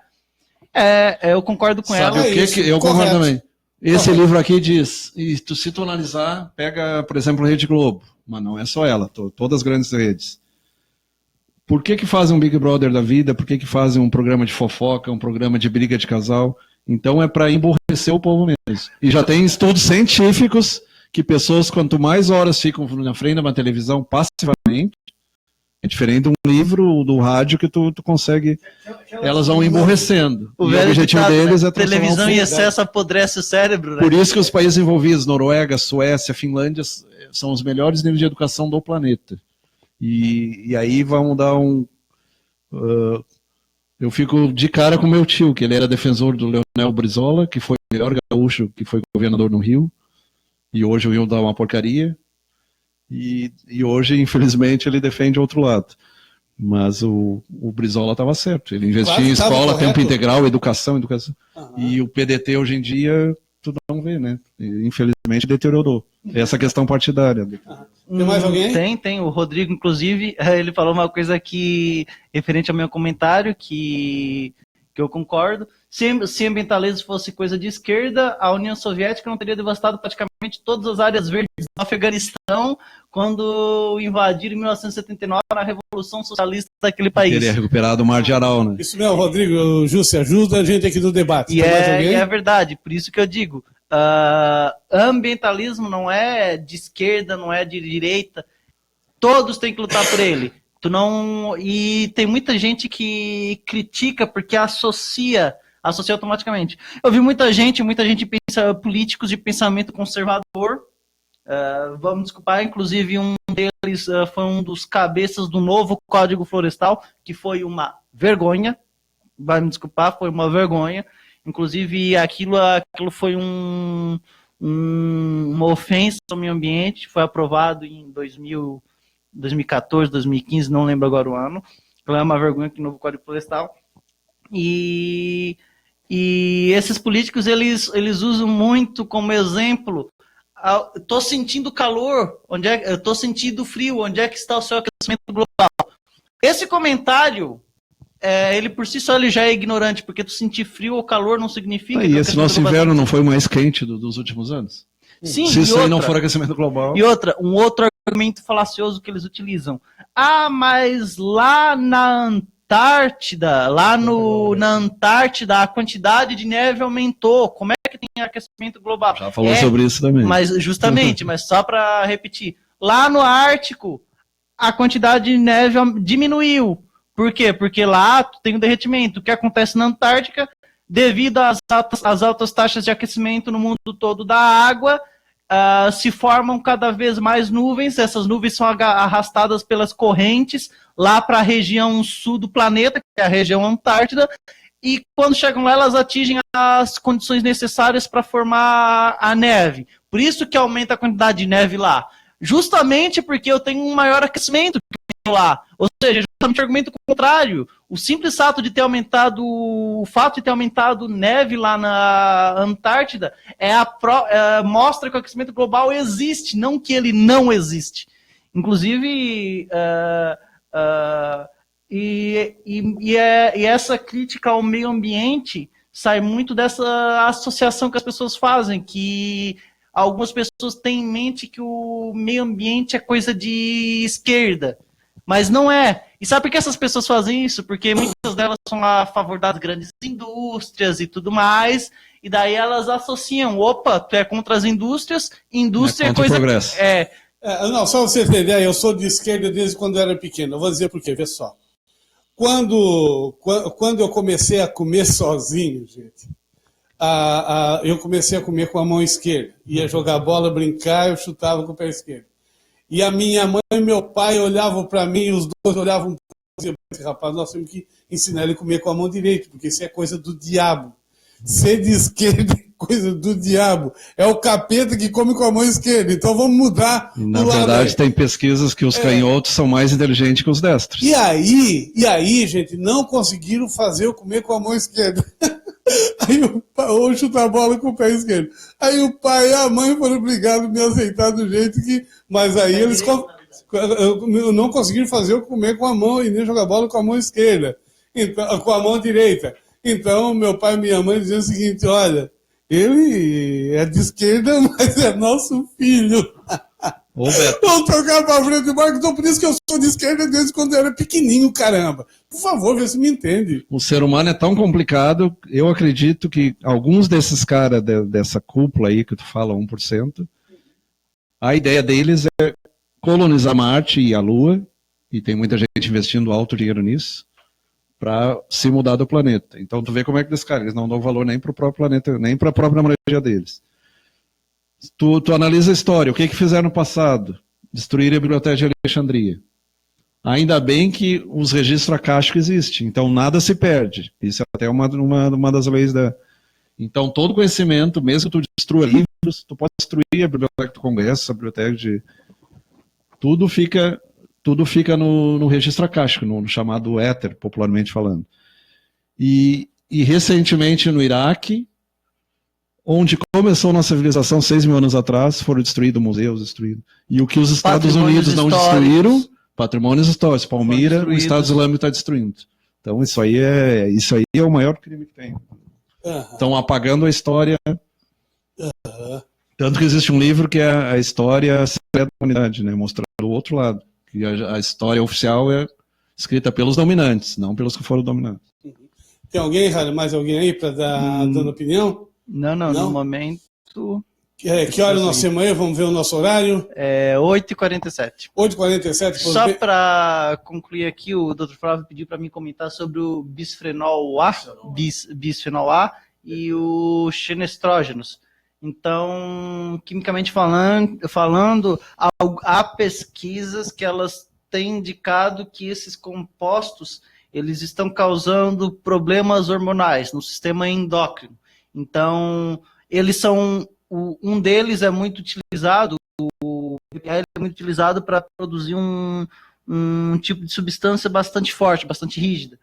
Speaker 3: Eu concordo com ela.
Speaker 2: Sabe o que eu concordo também. Esse livro aqui diz, e se tu analisar, pega, por exemplo, a Rede Globo, mas não é só ela, todas as grandes redes. Por que fazem um Big Brother da vida? Por que fazem um programa de fofoca, um programa de briga de casal? Então é para emborrecer o povo mesmo. E já tem estudos científicos que pessoas, quanto mais horas ficam na frente de uma televisão passivamente, é diferente de um livro ou do rádio que tu consegue, elas vão emborrecendo.
Speaker 3: O objetivo deles é televisão em excesso apodrece o cérebro, né?
Speaker 2: Por isso que os países envolvidos, Noruega, Suécia, Finlândia, são os melhores níveis de educação do planeta. E aí vamos dar eu fico de cara com meu tio, que ele era defensor do Leonel Brizola, que foi o melhor gaúcho que foi governador no Rio. E hoje o Rio dá uma porcaria, e hoje, infelizmente, ele defende o outro lado. Mas o Brizola estava certo, ele investia em escola, tempo integral, educação. E o PDT hoje em dia, tu não vê, né? E, infelizmente, deteriorou. Essa questão partidária.
Speaker 1: Tem mais alguém?
Speaker 3: Tem. O Rodrigo, inclusive, ele falou uma coisa que, referente ao meu comentário, que eu concordo. Se ambientalismo fosse coisa de esquerda, a União Soviética não teria devastado praticamente todas as áreas verdes do Afeganistão quando invadiram em 1979 na Revolução Socialista daquele país.
Speaker 2: Teria recuperado o Mar de Aral, né?
Speaker 1: Isso mesmo, Rodrigo. Jussi, ajuda a gente aqui no debate.
Speaker 3: E é verdade, por isso que eu digo, ambientalismo não é de esquerda, não é de direita, todos têm que lutar por ele. E tem muita gente que critica porque associa automaticamente. Eu vi muita gente políticos de pensamento conservador, Vamos desculpar, inclusive um deles foi um dos cabeças do novo Código Florestal, que foi uma vergonha. Vai me desculpar, foi uma vergonha. Inclusive, aquilo foi uma ofensa ao meio ambiente. Foi aprovado em 2014, 2015, não lembro agora o ano. É uma vergonha que o novo Código Florestal. E esses políticos, eles usam muito como exemplo: estou sentindo calor, estou sentindo frio, onde é que está o seu aquecimento global? Esse comentário, ele por si só ele já é ignorante, porque tu sentir frio ou calor não significa...
Speaker 2: E esse nosso inverno não foi o mais quente dos últimos anos?
Speaker 3: Sim,
Speaker 2: se isso aí não for aquecimento global...
Speaker 3: E um outro argumento falacioso que eles utilizam: mas lá na Antártida, na Antártida, a quantidade de neve aumentou. Como é que tem aquecimento global?
Speaker 2: Já falou sobre isso também.
Speaker 3: Mas justamente, mas só para repetir, lá no Ártico, a quantidade de neve diminuiu. Por quê? Porque lá tem um derretimento. O que acontece na Antártica, devido às altas taxas de aquecimento no mundo todo da água, se formam cada vez mais nuvens. Essas nuvens são arrastadas pelas correntes lá para a região sul do planeta, que é a região Antártida, e quando chegam lá, elas atingem as condições necessárias para formar a neve. Por isso que aumenta a quantidade de neve lá. Justamente porque eu tenho um maior aquecimento lá. Ou seja, justamente o argumento contrário. O simples fato de ter aumentado neve lá na Antártida mostra que o aquecimento global existe, não que ele não existe. Inclusive, essa crítica ao meio ambiente sai muito dessa associação que as pessoas fazem, que algumas pessoas têm em mente que o meio ambiente é coisa de esquerda, mas não é. E sabe por que essas pessoas fazem isso? Porque muitas delas são a favor das grandes indústrias e tudo mais, e daí elas associam: opa, tu é contra as indústrias, indústria é coisa...
Speaker 2: progresso.
Speaker 1: Não, só você ter ideia, eu sou de esquerda desde quando eu era pequeno. Eu vou dizer por quê, vê só. Quando eu comecei a comer sozinho, gente, eu comecei a comer com a mão esquerda. Ia jogar bola, brincar, eu chutava com o pé esquerdo. E a minha mãe e meu pai olhavam para mim, os dois olhavam para mim e diziam: esse rapaz, nós temos que ensinar ele a comer com a mão direita, porque isso é coisa do diabo. Ser de esquerda é coisa do diabo. É o capeta que come com a mão esquerda. Então vamos mudar.
Speaker 2: Na verdade, tem pesquisas que os canhotos são mais inteligentes que os destros.
Speaker 1: E aí, gente, não conseguiram fazer eu comer com a mão esquerda. Aí ou chutar a bola com o pé esquerdo. Aí o pai e a mãe foram obrigados a me aceitar do jeito que... Mas aí eles não conseguiram fazer eu comer com a mão e nem jogar bola com a mão esquerda. Então, com a mão direita. Então, meu pai e minha mãe diziam o seguinte: olha, ele é de esquerda, mas é nosso filho. Vamos tocar pra frente, Marco. Então, por isso que eu sou de esquerda desde quando eu era pequenininho, caramba. Por favor, vê se me entende.
Speaker 2: O ser humano é tão complicado, eu acredito que alguns desses caras dessa cúpula aí que tu fala, 1%, a ideia deles é colonizar Marte e a Lua, e tem muita gente investindo alto dinheiro nisso, para se mudar do planeta. Então tu vê como é que desses caras, eles não dão valor nem para o próprio planeta, nem para a própria moradia deles. Tu analisa a história, o que fizeram no passado? Destruíram a Biblioteca de Alexandria. Ainda bem que os registros acásticos existem, então nada se perde. Isso é até uma das leis da... Então todo conhecimento, mesmo que tu destrua livros, tu pode destruir a Biblioteca do Congresso, a Biblioteca de... Tudo fica no registro acástico, no chamado éter, popularmente falando. E recentemente no Iraque, onde começou nossa civilização 6.000 anos atrás, foram destruídos museus, destruídos. E o que os Estados Unidos não destruíram, patrimônios históricos, Palmira, o Estado Islâmico está destruindo. Então isso aí é o maior crime que tem. Estão apagando a história. Tanto que existe um livro que é a história secreta da humanidade, né, mostrando o outro lado. Que a história oficial é escrita pelos dominantes, não pelos que foram dominantes.
Speaker 1: Tem alguém, mais alguém aí para dar dando opinião?
Speaker 3: Não, no momento...
Speaker 1: Que hora nós temos aí? Vamos ver o nosso horário.
Speaker 3: 8h47.
Speaker 1: 8h47.
Speaker 3: Só para concluir aqui, o Dr. Flávio pediu para mim comentar sobre o bisfenol A e o xenestrógenos. Então, quimicamente falando, há pesquisas que elas têm indicado que esses compostos eles estão causando problemas hormonais no sistema endócrino. Então, eles são um deles é muito utilizado, o BPA é muito utilizado para produzir um tipo de substância bastante forte, bastante rígida.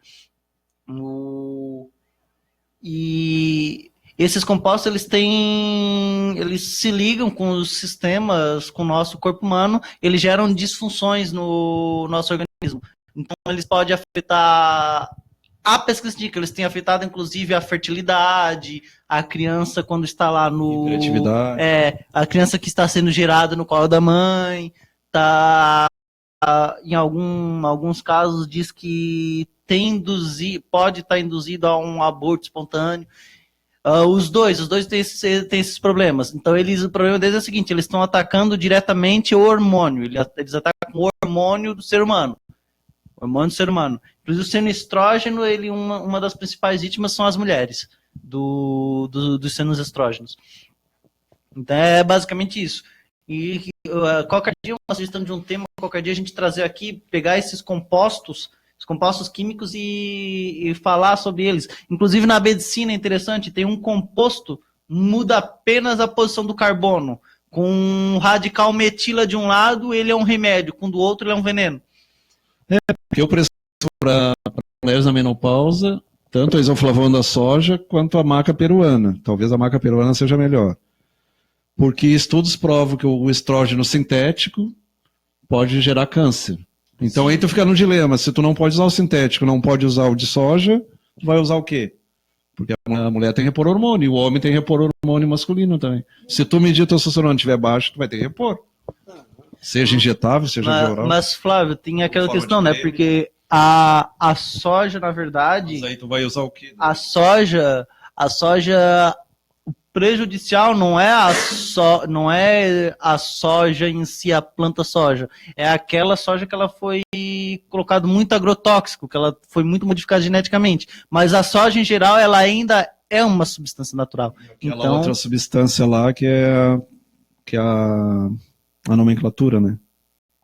Speaker 3: E esses compostos eles se ligam com os sistemas, com o nosso corpo humano, eles geram disfunções no nosso organismo. Então eles podem afetar, a pesquisa indica, eles têm afetado inclusive a fertilidade, a criança quando está lá no a criança que está sendo gerada no colo da mãe, em alguns casos diz que pode estar induzido a um aborto espontâneo. Os dois têm esses problemas. Então, o problema deles é o seguinte, eles estão atacando diretamente o hormônio. Eles atacam o hormônio do ser humano. O hormônio do ser humano. Inclusive, sendo estrógeno, uma das principais vítimas são as mulheres dos senos estrógenos. Então, é basicamente isso. E qualquer dia, uma sugestão de um tema, qualquer dia a gente trazer aqui, pegar esses compostos químicos e falar sobre eles. Inclusive na medicina é interessante, tem um composto, muda apenas a posição do carbono. Com um radical metila de um lado, ele é um remédio, com o do outro, ele é um veneno.
Speaker 2: Porque eu prescrevo para mulheres na menopausa, tanto a isoflavona da soja quanto a maca peruana. Talvez a maca peruana seja melhor. Porque estudos provam que o estrógeno sintético pode gerar câncer. Então aí tu fica no dilema, se tu não pode usar o sintético, não pode usar o de soja, tu vai usar o quê? Porque a mulher tem que repor hormônio, e o homem tem que repor hormônio masculino também. Se tu medir teu testosterona estiver baixo, tu vai ter que repor. Seja injetável, seja via oral.
Speaker 3: Mas, Flávio, tem aquela questão, né? Porque a soja, na verdade...
Speaker 2: Mas aí tu vai usar o quê?
Speaker 3: A soja prejudicial não é a soja em si, a planta soja. É aquela soja que ela foi colocado muito agrotóxico, que ela foi muito modificada geneticamente. Mas a soja em geral, ela ainda é uma substância natural.
Speaker 2: Aquela outra substância lá que é a nomenclatura, né?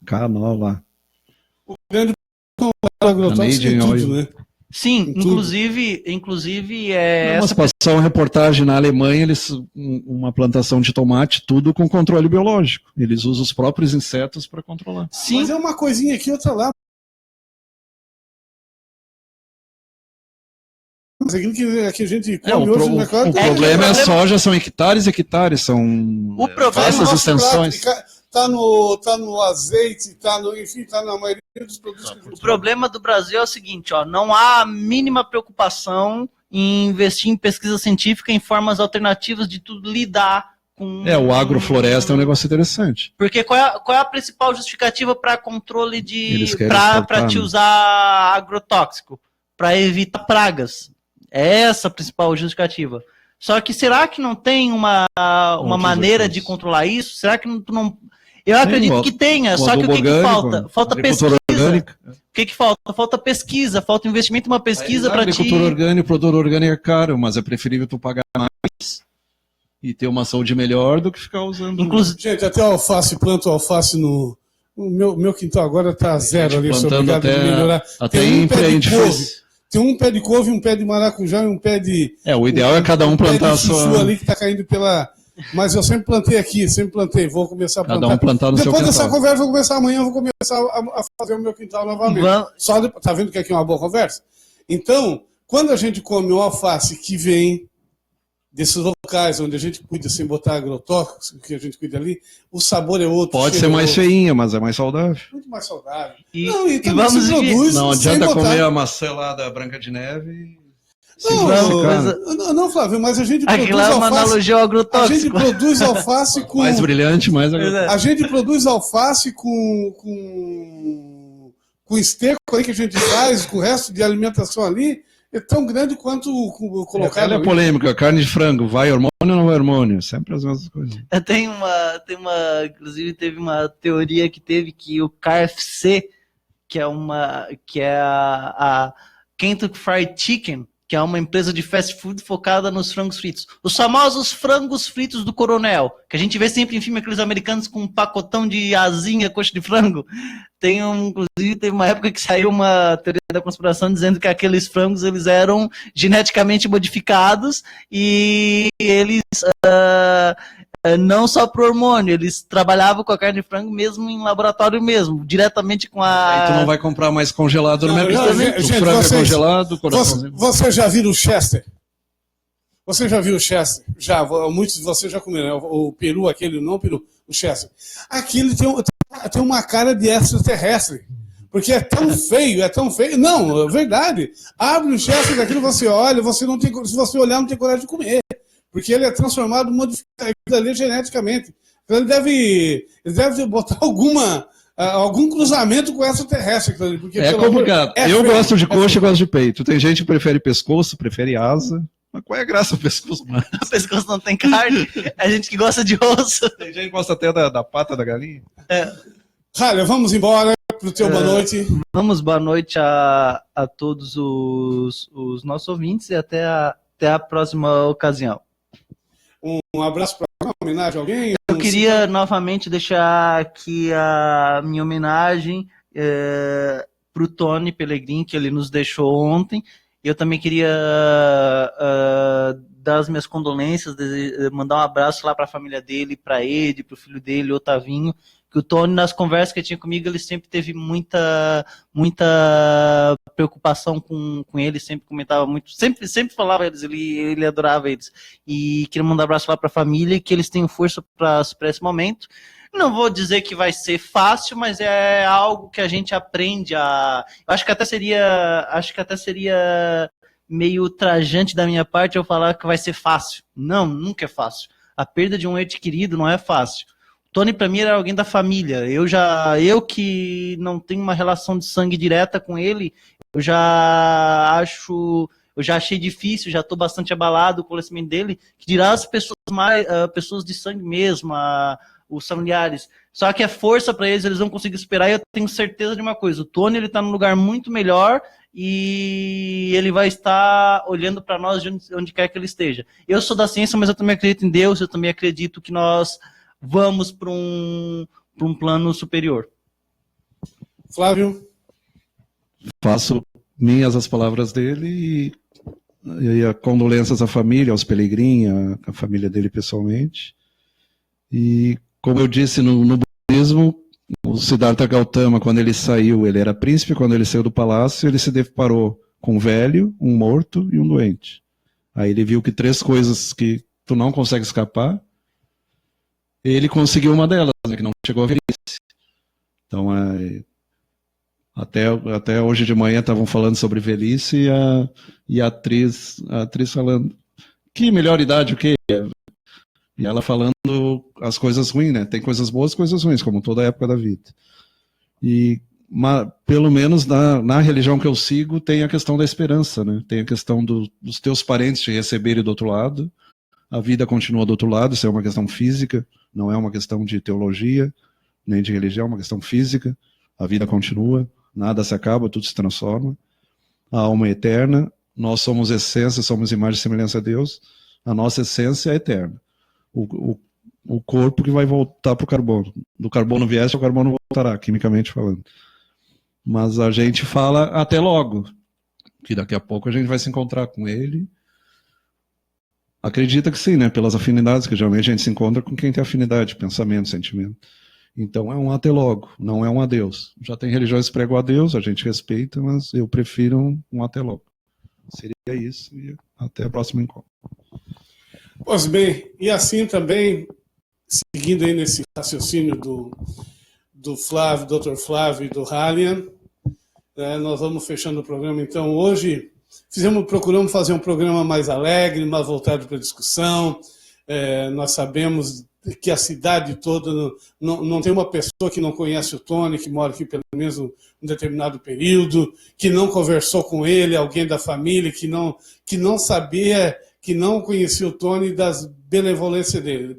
Speaker 2: Canol lá.
Speaker 1: O grande agrotóxico em tudo, né?
Speaker 3: Sim, inclusive
Speaker 2: Mas passou uma reportagem na Alemanha, uma plantação de tomate, tudo com controle biológico. Eles usam os próprios insetos para controlar.
Speaker 1: Sim. Mas é uma coisinha aqui, outra lá. Mas aquilo que a gente come hoje no mercado...
Speaker 2: O problema é a soja, são hectares e hectares, são essas extensões.
Speaker 1: Tá no azeite, enfim, tá na maioria dos produtos.
Speaker 3: O problema do Brasil é o seguinte, não há a mínima preocupação em investir em pesquisa científica em formas alternativas de tudo lidar com...
Speaker 2: O agrofloresta é um negócio interessante.
Speaker 3: Porque qual é a principal justificativa para controle para te
Speaker 2: né?
Speaker 3: usar agrotóxico? Para evitar pragas. É essa a principal justificativa. Só que será que não tem uma maneira de controlar isso? Será que não... Eu acredito que tenha, só que o que falta? Falta pesquisa. Orgânica. O que falta? Falta pesquisa, falta investimento em uma pesquisa para ti.
Speaker 2: Agricultura orgânica, produtor orgânico é caro, mas é preferível tu pagar mais e ter uma saúde melhor do que ficar usando...
Speaker 1: Gente, até planto alface no... O meu quintal agora tá zero ali, sou obrigado a melhorar.
Speaker 2: Até em
Speaker 1: Tem um pé de couve, um pé de maracujá e um pé de...
Speaker 2: o ideal é cada um plantar a sua...
Speaker 1: ali que tá caindo pela... Mas eu sempre plantei aqui, vou começar a plantar.
Speaker 2: Cada um plantar no seu quintal.
Speaker 1: Depois dessa conversa, vou começar amanhã, vou começar a fazer o meu quintal novamente. Tá vendo que aqui é uma boa conversa? Então, quando a gente come o alface que vem desses locais onde a gente cuida sem botar agrotóxicos, que a gente cuida ali, o sabor é outro.
Speaker 2: Pode ser mais feinha, mas é mais saudável.
Speaker 1: Muito mais saudável.
Speaker 3: E
Speaker 1: vamos se produz.
Speaker 2: Não adianta comer a maçã lá da Branca de Neve.
Speaker 1: Não, Flávio, mas a gente produz
Speaker 3: alface. Uma analogia ao agrotóxico.
Speaker 1: A gente produz alface com...
Speaker 2: Mais brilhante, mais agrotóxico.
Speaker 1: A gente produz alface com esterco aí que a gente faz, com o resto de alimentação ali, é tão grande quanto colocar...
Speaker 2: Olha a polêmica, carne de frango, vai hormônio ou não vai hormônio? Sempre as mesmas coisas.
Speaker 3: Inclusive teve uma teoria que o KFC, que é a Kentucky Fried Chicken, que é uma empresa de fast food focada nos frangos fritos. Os famosos frangos fritos do Coronel, que a gente vê sempre em filme, aqueles americanos com um pacotão de asinha, coxa de frango. Inclusive, teve uma época que saiu uma teoria da conspiração dizendo que aqueles frangos eles eram geneticamente modificados e eles não só por hormônio, eles trabalhavam com a carne de frango mesmo em laboratório mesmo, diretamente com a...
Speaker 2: Aí tu não vai comprar mais congelado no mercado. O frango é congelado, o coraçãozinho.
Speaker 1: Você já viu o Chester? Você já viu o Chester? Já, muitos de vocês já comeram, né? O peru, aquele, não o peru, o Chester. Aquilo tem uma cara de extraterrestre. Porque é tão feio, é tão feio. Não, é verdade. Abre o Chester daquilo, você olha, você não tem, se você olhar, não tem coragem de comer. Porque ele é transformado, modificado ali geneticamente. Então ele deve botar algum cruzamento com extraterrestre. Porque,
Speaker 2: é complicado. Eu
Speaker 1: feio,
Speaker 2: gosto de coxa e
Speaker 1: feio.
Speaker 2: gosto de peito. Tem gente que prefere pescoço, prefere asa. Mas qual é a graça do pescoço?
Speaker 3: O pescoço não tem carne. É gente que gosta de osso.
Speaker 2: Tem gente que gosta até da pata da galinha.
Speaker 1: Cara, vamos embora pro teu boa noite.
Speaker 3: Vamos, boa noite a todos os nossos ouvintes e até a próxima ocasião.
Speaker 1: Um abraço para uma homenagem a alguém.
Speaker 3: Eu queria novamente deixar aqui a minha homenagem para o Tony Pellegrini, que ele nos deixou ontem. Eu também queria dar as minhas condolências, mandar um abraço lá para a família dele, para ele, para o filho dele, Otavinho. Que o Tony, nas conversas que tinha comigo, ele sempre teve muita preocupação com ele, sempre comentava muito, sempre falava eles, ele adorava eles. E queria mandar um abraço lá para a família e que eles tenham força para esse momento. Não vou dizer que vai ser fácil, mas é algo que a gente aprende a... Acho que até seria meio trajante da minha parte eu falar que vai ser fácil. Não, nunca é fácil. A perda de um ente querido não é fácil. Tony, para mim, era alguém da família. Eu que não tenho uma relação de sangue direta com ele, eu já achei difícil, já estou bastante abalado com o falecimento dele, que dirá as pessoas de sangue mesmo, os familiares. Só que a força para eles não conseguem esperar, e eu tenho certeza de uma coisa, o Tony ele está num lugar muito melhor e ele vai estar olhando para nós de onde quer que ele esteja. Eu sou da ciência, mas eu também acredito em Deus, eu também acredito que nós vamos para um plano superior.
Speaker 1: Flávio?
Speaker 2: Faço minhas as palavras dele e a condolências à família, aos Pellegrini, à família dele pessoalmente. E, como eu disse, no budismo, o Siddhartha Gautama, quando ele saiu, ele era príncipe, quando ele saiu do palácio, ele se deparou com um velho, um morto e um doente. Aí ele viu que 3 coisas que tu não consegue escapar, ele conseguiu uma delas, né, que não chegou a velhice. Então, até hoje de manhã estavam falando sobre velhice e a atriz falando, que melhor idade o quê? E ela falando as coisas ruins, né? Tem coisas boas e coisas ruins, como toda época da vida. Pelo menos na religião que eu sigo, tem a questão da esperança, né? Tem a questão dos teus parentes te receberem do outro lado, a vida continua do outro lado, isso é uma questão física, não é uma questão de teologia, nem de religião, é uma questão física, a vida continua, nada se acaba, tudo se transforma, a alma é eterna, nós somos essência, somos imagem e semelhança a Deus, a nossa essência é eterna. O corpo que vai voltar para o carbono. Do carbono viesse, o carbono voltará, quimicamente falando. Mas a gente fala até logo, que daqui a pouco a gente vai se encontrar com ele. Acredita que sim, né? Pelas afinidades, que geralmente a gente se encontra com quem tem afinidade, pensamento, sentimento. Então é um até logo, não é um adeus. Já tem religiões que pregam adeus, a gente respeita, mas eu prefiro um até logo. Seria isso, e até o próximo encontro.
Speaker 1: Pois bem, e assim também, seguindo aí nesse raciocínio do Flávio, Dr. Flávio e do Halian, nós vamos fechando o programa. Então, hoje, procuramos fazer um programa mais alegre, mais voltado para a discussão. Nós sabemos que a cidade toda, não tem uma pessoa que não conhece o Tony, que mora aqui pelo menos um determinado período, que não conversou com ele, alguém da família, que não sabia, que não conhecia o Tony das benevolência dele.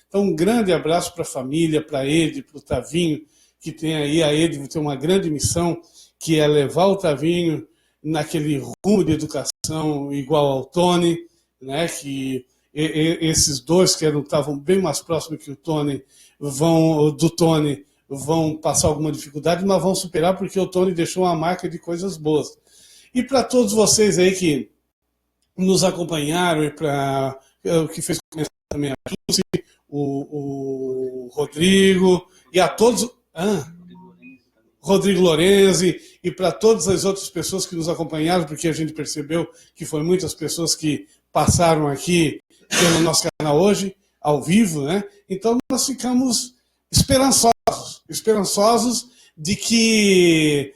Speaker 1: Então, um grande abraço para a família, para a Ede, para o Tavinho, que tem aí, a Ede tem uma grande missão, que é levar o Tavinho naquele rumo de educação igual ao Tony, né, que esses dois que estavam bem mais próximos que o Tony do Tony vão passar alguma dificuldade, mas vão superar porque o Tony deixou uma marca de coisas boas. E para todos vocês aí que nos acompanharam e para o que fez também a Lucy, o Rodrigo e a todos... Rodrigo Lorenzi e para todas as outras pessoas que nos acompanharam, porque a gente percebeu que foram muitas pessoas que passaram aqui pelo nosso canal hoje, ao vivo, né? Então nós ficamos esperançosos de que,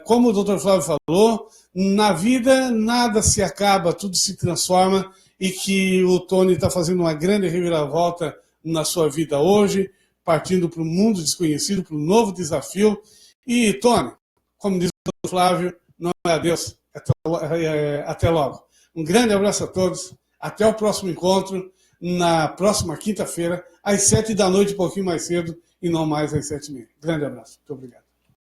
Speaker 1: como o Dr. Flávio falou, na vida nada se acaba, tudo se transforma e que o Tony está fazendo uma grande reviravolta na sua vida hoje, partindo para o mundo desconhecido, para um novo desafio. E, Tony, como diz o Dr. Flávio, não é adeus, até logo. Um grande abraço a todos, até o próximo encontro, na próxima quinta-feira, às 7 da noite, um pouquinho mais cedo, e não mais às 7h30. Grande abraço, muito obrigado.